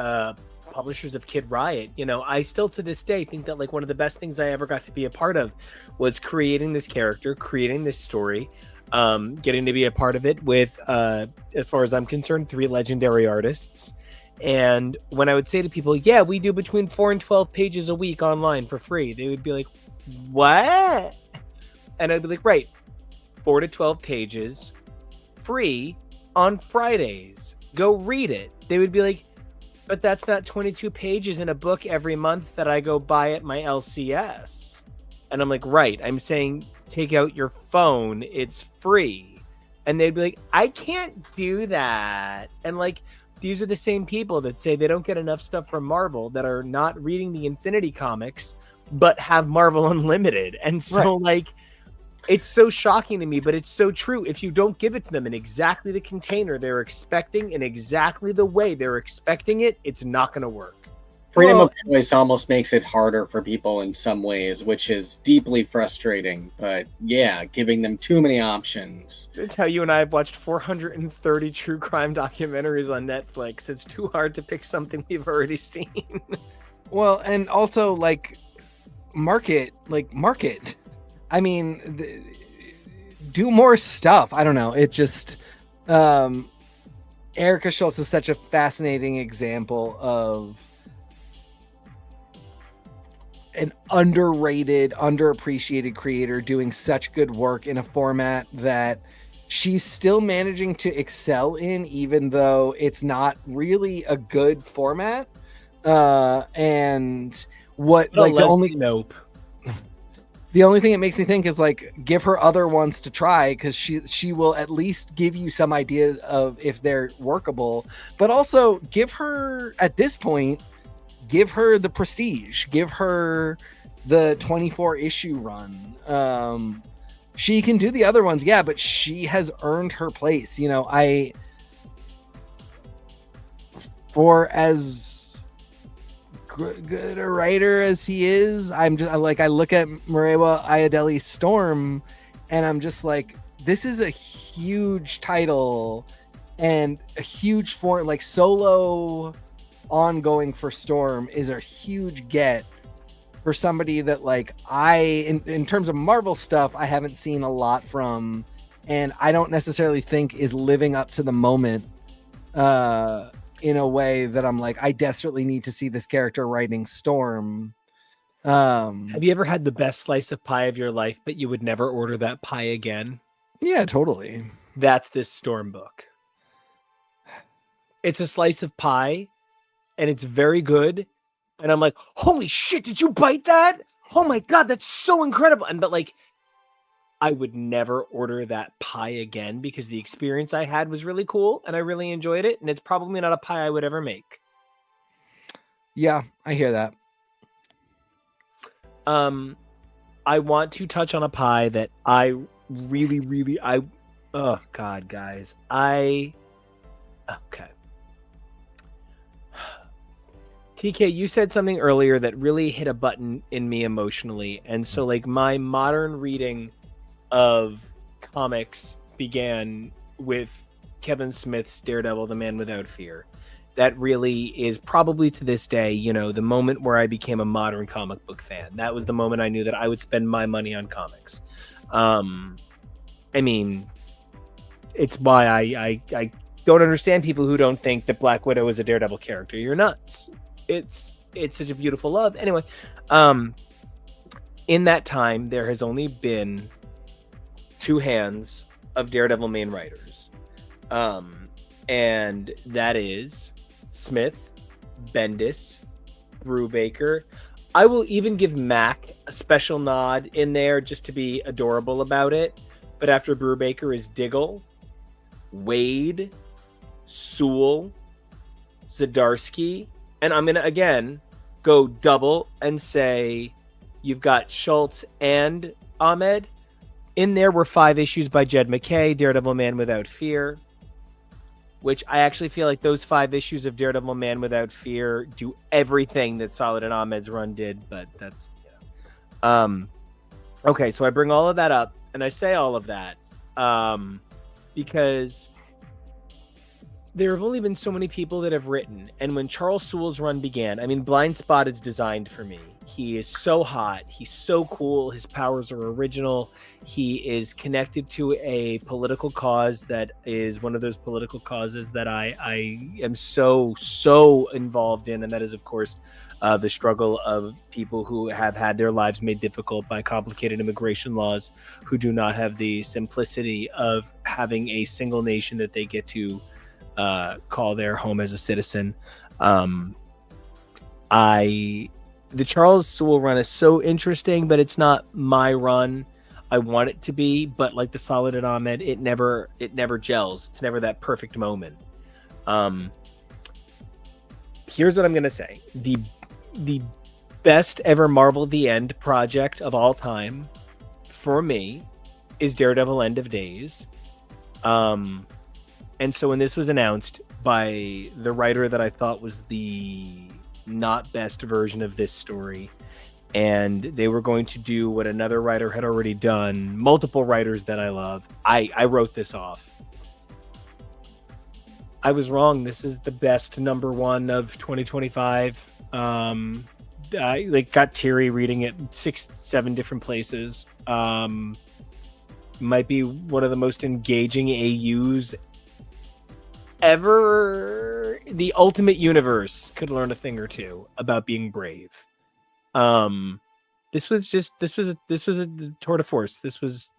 publishers of Kid Riot? You know, I still to this day think that like one of the best things I ever got to be a part of was creating this character, creating this story, getting to be a part of it with, as far as I'm concerned, 3 legendary artists. And when I would say to people, yeah, we do between 4 and 12 pages a week online for free, they would be like, what? And I'd be like, right, 4 to 12 pages free on Fridays. Go read it. They would be like, but that's not 22 pages in a book every month that I go buy at my LCS. And I'm like, right. I'm saying take out your phone. It's free. And they'd be like, I can't do that. And like, these are the same people that say they don't get enough stuff from Marvel, that are not reading the Infinity comics, but have Marvel Unlimited. And so like, it's so shocking to me, but it's so true. If you don't give it to them in exactly the container they're expecting, in exactly the way they're expecting it, it's not going to work. Freedom of choice almost makes it harder for people in some ways, which is deeply frustrating. But yeah, giving them too many options. That's how you and I have watched 430 true crime documentaries on Netflix. It's too hard to pick something we've already seen. Well, and also like market. I mean, do more stuff. I don't know. It just, Erica Schultz is such a fascinating example of an underrated, underappreciated creator doing such good work in a format that she's still managing to excel in, even though it's not really a good format. And what, like, the only nope. The only thing it makes me think is like, give her other ones to try, because she will at least give you some idea of if they're workable, but also give her, at this point, give her the prestige, give her the 24 issue run. She can do the other ones, yeah, but she has earned her place. You know, for as good a writer as he is, I'm just like, I look at Murewa Ayadeli's Storm and I'm just like, this is a huge title and a huge like solo ongoing for Storm is a huge get for somebody that like in terms of Marvel stuff I haven't seen a lot from, and I don't necessarily think is living up to the moment in a way that I'm like, I desperately need to see this character writing Storm. Have you ever had the best slice of pie of your life, but you would never order that pie again? Yeah, totally. That's this Storm book. It's a slice of pie and it's very good. And I'm like, holy shit, did you bite that? Oh my God, that's so incredible. But like, I would never order that pie again because the experience I had was really cool and I really enjoyed it. And it's probably not a pie I would ever make. Yeah, I hear that. I want to touch on a pie that I really, oh God, guys. Okay. TK, you said something earlier that really hit a button in me emotionally. And so like my modern reading of comics began with Kevin Smith's Daredevil, The Man Without Fear. That really is probably to this day, you know, the moment where I became a modern comic book fan. That was the moment I knew that I would spend my money on comics. I mean, it's why I don't understand people who don't think that Black Widow is a Daredevil character. You're nuts. It's such a beautiful love. Anyway, in that time, there has only been 2 hands of Daredevil main writers. And that is Smith, Bendis, Brubaker. I will even give Mac a special nod in there just to be adorable about it. But after Brubaker is Diggle, Wade, Soule, Zdarsky, and I'm going to again go double and say you've got Schultz and Ahmed. In there were 5 issues by Jed MacKay, Daredevil Man Without Fear, which I actually feel like those 5 issues of Daredevil Man Without Fear do everything that Solid and Ahmed's run did, but that's, okay, so I bring all of that up, and I say all of that because there have only been so many people that have written, and when Charles Soule's run began, I mean, Blind Spot is designed for me. He is so hot. He's so cool. His powers are original. He is connected to a political cause that is one of those political causes that I am so involved in, and that is, of course, the struggle of people who have had their lives made difficult by complicated immigration laws, who do not have the simplicity of having a single nation that they get to call their home as a citizen. The Charles Soule run is so interesting, but it's not my run. I want it to be, but like the Solid and Ahmed, it never gels. It's never that perfect moment. Here's what I'm gonna say: the best ever Marvel The End project of all time for me is Daredevil End of Days. And so when this was announced by the writer that I thought was the not best version of this story, and they were going to do what another writer had already done, multiple writers that I love, I wrote this off. I was wrong. This is the best #1 of 2025. I got teary reading it 6-7 different places. Might be one of the most engaging AUs ever. The Ultimate Universe could learn a thing or two about being brave. This was a tour de force. This was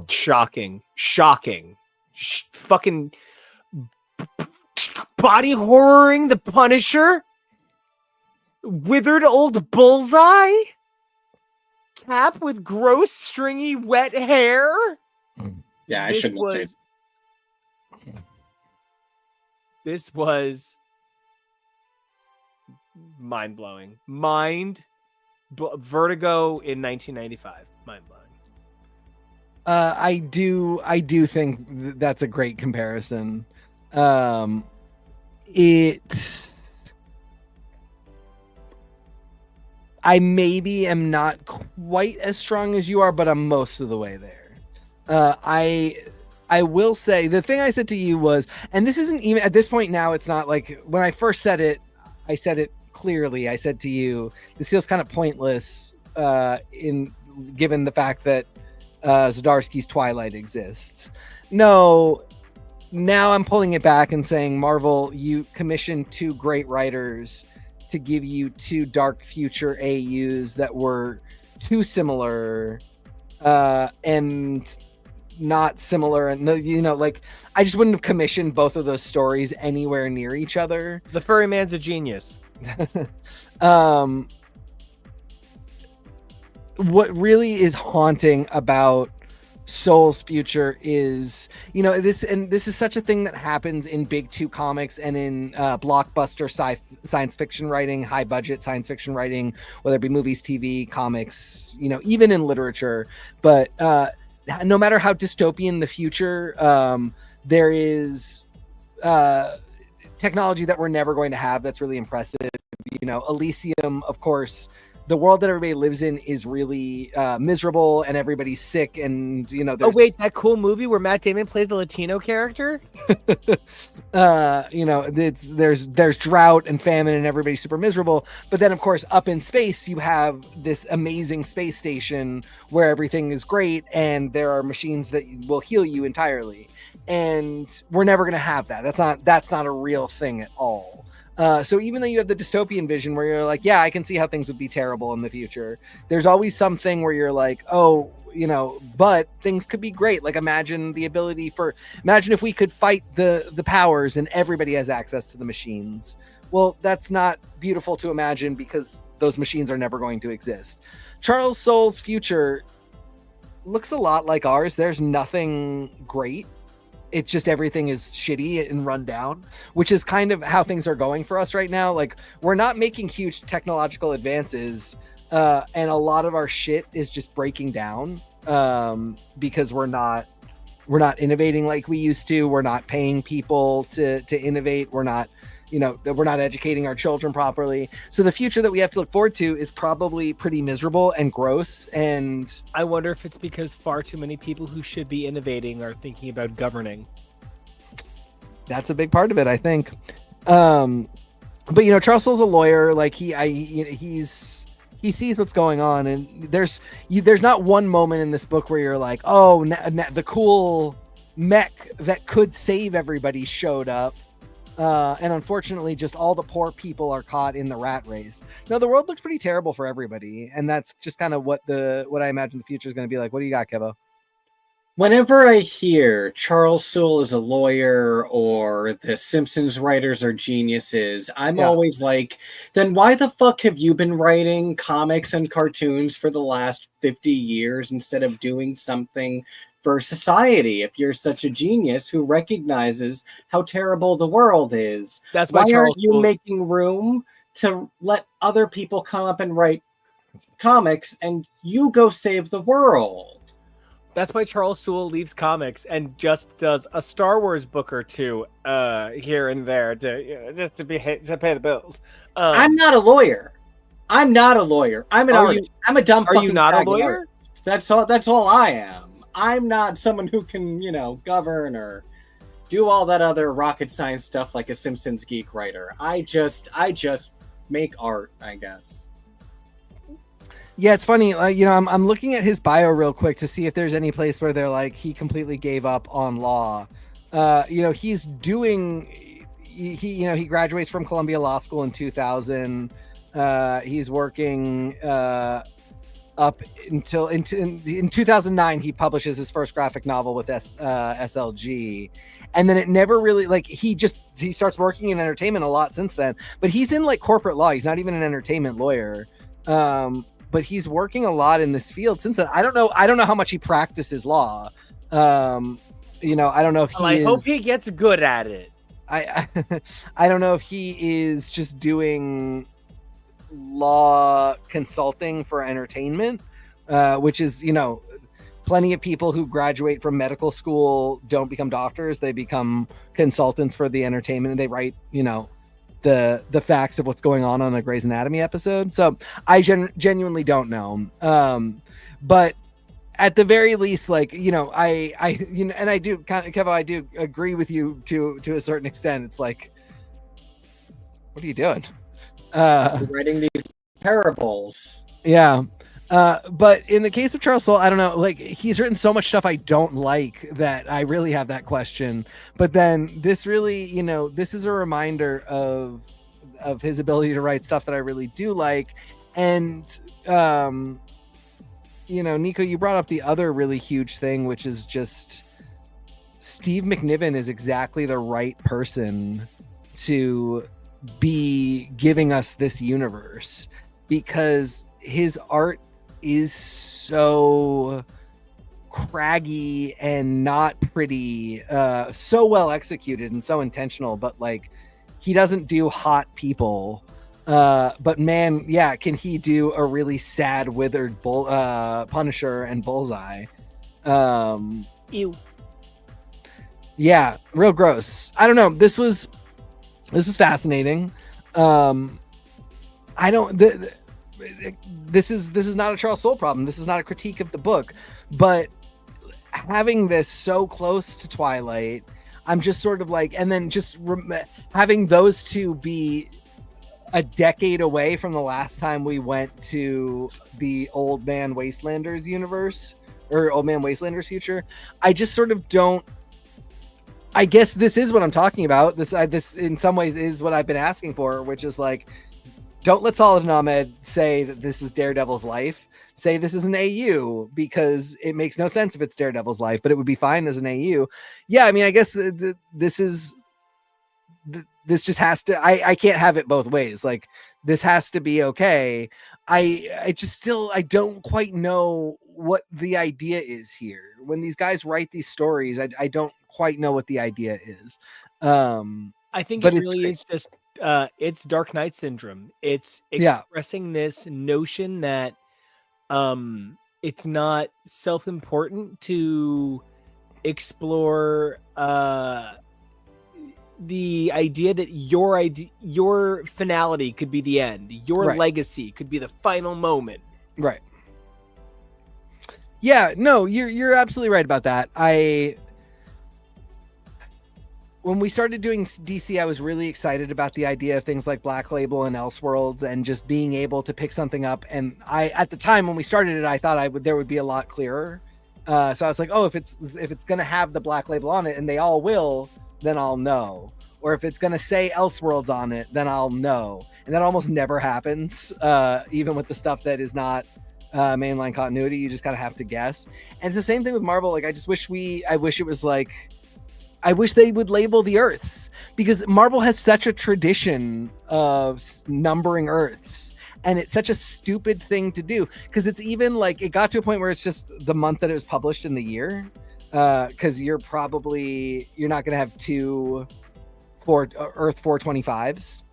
shocking, fucking body horroring the Punisher, withered old Bullseye, Cap with gross stringy wet hair. Yeah, I shouldn't have changed. This was mind-blowing. Vertigo in 1995. Mind-blowing. I do think that's a great comparison. I maybe am not quite as strong as you are, but I'm most of the way there. I will say the thing I said to you was, and this isn't even at this point now, it's not like when I first said it, I said it clearly. I said to you, this feels kind of pointless given the fact that Zdarsky's Twilight exists. No, now I'm pulling it back and saying, Marvel, you commissioned 2 great writers to give you 2 dark future AUs that were too similar and not similar, and I just wouldn't have commissioned both of those stories anywhere near each other. The furry man's a genius. What really is haunting about Soule's future is, this is such a thing that happens in big 2 comics and in blockbuster science fiction writing, high budget science fiction writing, whether it be movies, TV, comics, even in literature. But no matter how dystopian the future, there is technology that we're never going to have that's really impressive. Elysium, of course, the world that everybody lives in is really miserable and everybody's sick, and oh wait, that cool movie where Matt Damon plays the Latino character. There's drought and famine and everybody's super miserable, but then of course up in space you have this amazing space station where everything is great and there are machines that will heal you entirely, and we're never going to have that. That's not a real thing at all. So even though you have the dystopian vision where you're like, yeah, I can see how things would be terrible in the future, there's always something where you're like, oh, but things could be great. Like imagine if we could fight the powers and everybody has access to the machines. Well, that's not beautiful to imagine because those machines are never going to exist. Charles Soule's future looks a lot like ours. There's nothing great. It's just everything is shitty and run down, which is kind of how things are going for us right now. Like we're not making huge technological advances, and a lot of our shit is just breaking down because we're not innovating like we used to. We're not paying people to innovate. We're not educating our children properly. So the future that we have to look forward to is probably pretty miserable and gross. And I wonder if it's because far too many people who should be innovating are thinking about governing. That's a big part of it, I think. But you know, Charles Soule's a lawyer. Like he sees what's going on, and there's not one moment in this book where you're like, oh, the cool mech that could save everybody showed up. And unfortunately, just all the poor people are caught in the rat race. No, the world looks pretty terrible for everybody, and that's just kind of what I imagine the future is going to be like. What do you got, Kevo? Whenever I hear Charles Soule is a lawyer or the Simpsons writers are geniuses, I'm always like, then why the fuck have you been writing comics and cartoons for the last 50 years instead of doing something for society? If you're such a genius who recognizes how terrible the world is, That's why aren't you making room to let other people come up and write comics and you go save the world? That's why Charles Soule leaves comics and just does a Star Wars book or two here and there to pay the bills. I'm not a lawyer. I'm an artist. I'm a dumb fucking. Are you not a lawyer? That's all I am. I'm not someone who can, govern or do all that other rocket science stuff like a Simpsons geek writer. I just make art, I guess. Yeah, it's funny. I'm looking at his bio real quick to see if there's any place where they're like he completely gave up on law. He's doing. He graduates from Columbia Law School in 2000. He's working up until in 2009. He publishes his first graphic novel with SLG, and then it never really he starts working in entertainment a lot since then. But he's in corporate law. He's not even an entertainment lawyer. But he's working a lot in this field since then. I don't know how much he practices law. I don't know if I hope he gets good at it. I don't know if he is just doing law consulting for entertainment, which is, plenty of people who graduate from medical school don't become doctors. They become consultants for the entertainment, and they write, the facts of what's going on a Grey's Anatomy episode. So I genuinely don't know. But at the very least, I do Kevo, I do agree with you to a certain extent. It's like, what are you doing? Writing these parables. Yeah. But in the case of Charles Soule, I don't know, he's written so much stuff I don't like that I really have that question. But then this really, this is a reminder of his ability to write stuff that I really do like. And, Nico, you brought up the other really huge thing, which is just Steve McNiven is exactly the right person to be giving us this universe, because his art is so craggy and not pretty, so well executed and so intentional, but he doesn't do hot people, but man, yeah, can he do a really sad, withered Punisher and Bullseye? Ew. Yeah, real gross. I don't know, this was fascinating. This is not a Charles Soule problem. This is not a critique of the book, but having this so close to Twilight, I'm just sort of and then just having those two be a decade away from the last time we went to the Old Man Wastelanders universe, or Old Man Wastelanders future. I just sort of don't. I guess this is what I'm talking about. This in some ways is what I've been asking for, which is don't let Saladin Ahmed say that this is Daredevil's life. Say this is an AU, because it makes no sense if it's Daredevil's life, but it would be fine as an AU. Yeah, I mean, I guess this just has to. I can't have it both ways. This has to be okay. I don't quite know what the idea is here. When these guys write these stories, I don't quite know what the idea is. I think it really is just it's Dark Knight syndrome. It's expressing this notion that it's not self-important to explore the idea that your finality could be the end, your legacy could be the final moment. Right. Yeah, no, you're absolutely right about that. when we started doing DC, I was really excited about the idea of things like Black Label and Elseworlds and just being able to pick something up. And at the time when we started it, I thought there would be a lot clearer. So I was like, oh, if it's going to have the Black Label on it, and they all will, then I'll know. Or if it's going to say Elseworlds on it, then I'll know. And that almost never happens, even with the stuff that is not mainline continuity. You just kind of have to guess. And it's the same thing with Marvel. Like, I wish it was like, I wish they would label the Earths, because Marvel has such a tradition of numbering Earths, and it's such a stupid thing to do, because it's even like, it got to a point where it's just the month that it was published in the year, because you're not going to have two Earth 425s,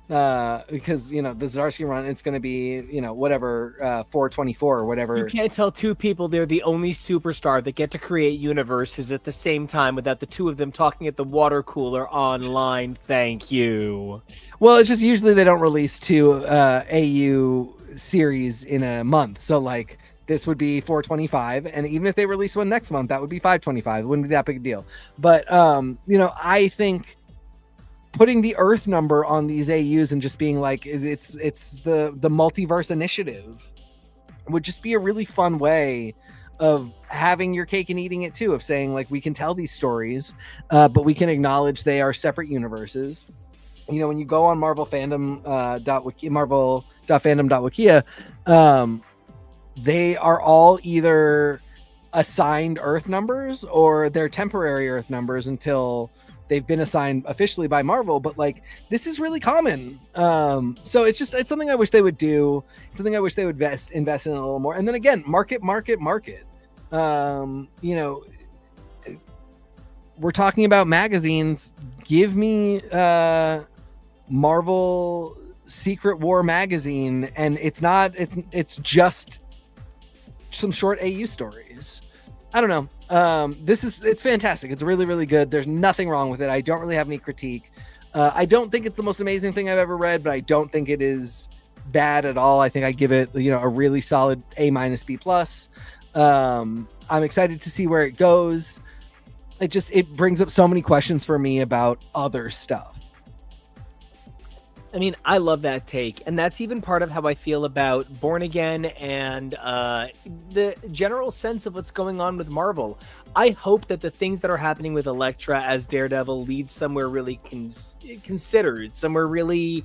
because, you know, the Zdarsky run, it's going to be, you know, whatever, 424 or whatever. You can't tell two people they're the only superstar that get to create universes at the same time without the two of them talking at the water cooler online. Thank you. Well, it's just usually they don't release two AU series in a month. So like, this would be 425, and even if they release one next month, that would be 525. It wouldn't be that big a deal. But you know, I think putting the Earth number on these AUs and just being like, it's the multiverse initiative would just be a really fun way of having your cake and eating it too, of saying like, we can tell these stories, but we can acknowledge they are separate universes. You know, when you go on marvel.fandom.wikia, they are all either assigned Earth numbers or they're temporary Earth numbers until they've been assigned officially by Marvel. But like, this is really common. So it's something I wish they would do. It's something I wish they would invest in a little more. And then again, market. You know, we're talking about magazines. Give me Marvel Secret War magazine, and it's just some short AU stories. I don't know. It's fantastic. It's really, really good. There's nothing wrong with it. I don't really have any critique. I don't think it's the most amazing thing I've ever read, but I don't think it is bad at all. I think I give it, you know, a really solid A-, B+. I'm excited to see where it goes. It brings up so many questions for me about other stuff. I mean, I love that take, and that's even part of how I feel about Born Again and the general sense of what's going on with Marvel. I hope that the things that are happening with Elektra as Daredevil lead somewhere really considered, somewhere really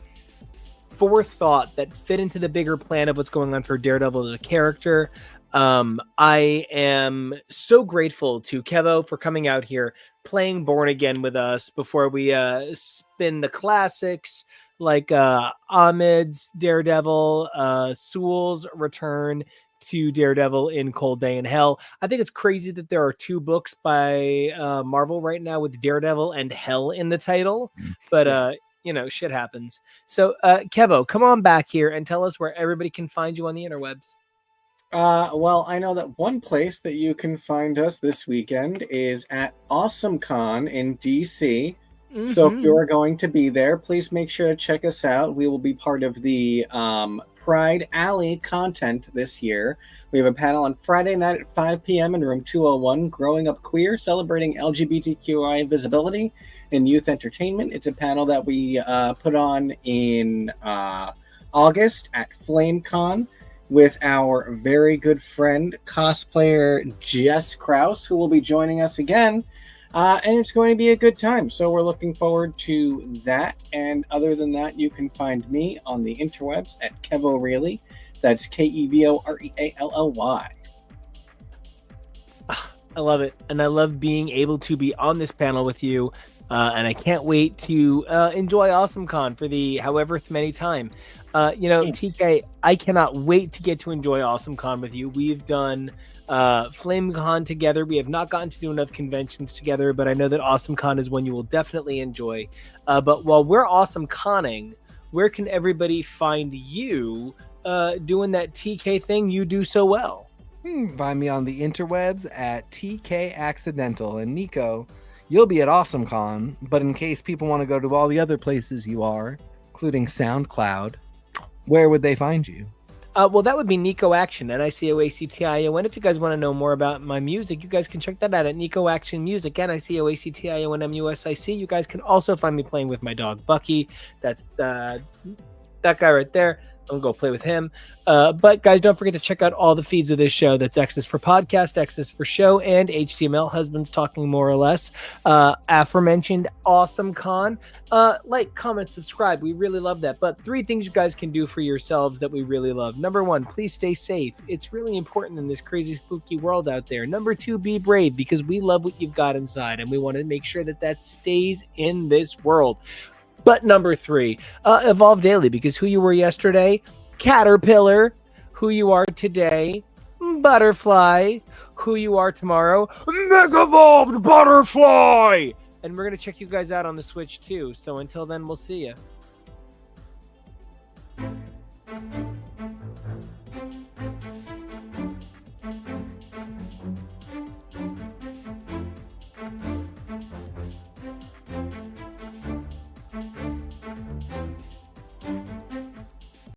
forethought, that fit into the bigger plan of what's going on for Daredevil as a character. I am so grateful to Kevo for coming out here, playing Born Again with us before we spin the classics, like Ahmed's Daredevil, Soule's return to Daredevil in Cold Day in Hell. I think it's crazy that there are two books by Marvel right now with Daredevil and Hell in the title, but you know, shit happens. So Kevo, come on back here and tell us where everybody can find you on the interwebs. Well, I know that one place that you can find us this weekend is at AwesomeCon in DC. Mm-hmm. So if you are going to be there, please make sure to check us out. We will be part of the Pride Alley content this year. We have a panel on Friday night at 5 p.m. in room 201, Growing Up Queer, celebrating LGBTQI visibility in youth entertainment. It's a panel that we put on in August at FlameCon with our very good friend, cosplayer Jess Krause, who will be joining us again. And it's going to be a good time. So we're looking forward to that. And other than that, you can find me on the interwebs at Kevoreally. That's Kevoreally. I love it. And I love being able to be on this panel with you. And I can't wait to enjoy AwesomeCon for the however many time. You know, TK, I cannot wait to get to enjoy AwesomeCon with you. We've done FlameCon together. We have not gotten to do enough conventions together, but I know that AwesomeCon is one you will definitely enjoy. But while we're AwesomeConning, where can everybody find you doing that TK thing you do so well? Find me on the interwebs at TK Accidental. And Nico, you'll be at AwesomeCon, but in case people want to go to all the other places you are, including SoundCloud, where would they find you? Well, that would be Nico Action, NICOACTION. If you guys want to know more about my music, you guys can check that out at Nico Action Music, NICOACTIONMUSIC. You guys can also find me playing with my dog, Bucky. That's that guy right there. I'm going to go play with him. But guys, don't forget to check out all the feeds of this show. That's X is for podcast, X is for show, and HTML, Husbands Talking More or Less. Aforementioned Awesome Con. Like, comment, subscribe. We really love that. But 3 things you guys can do for yourselves that we really love. Number 1, please stay safe. It's really important in this crazy, spooky world out there. Number 2, be brave, because we love what you've got inside, and we want to make sure that that stays in this world. But number 3, evolve daily, because who you were yesterday, caterpillar. Who you are today, butterfly. Who you are tomorrow, mega evolved butterfly. And we're going to check you guys out on the Switch too. So until then, we'll see ya.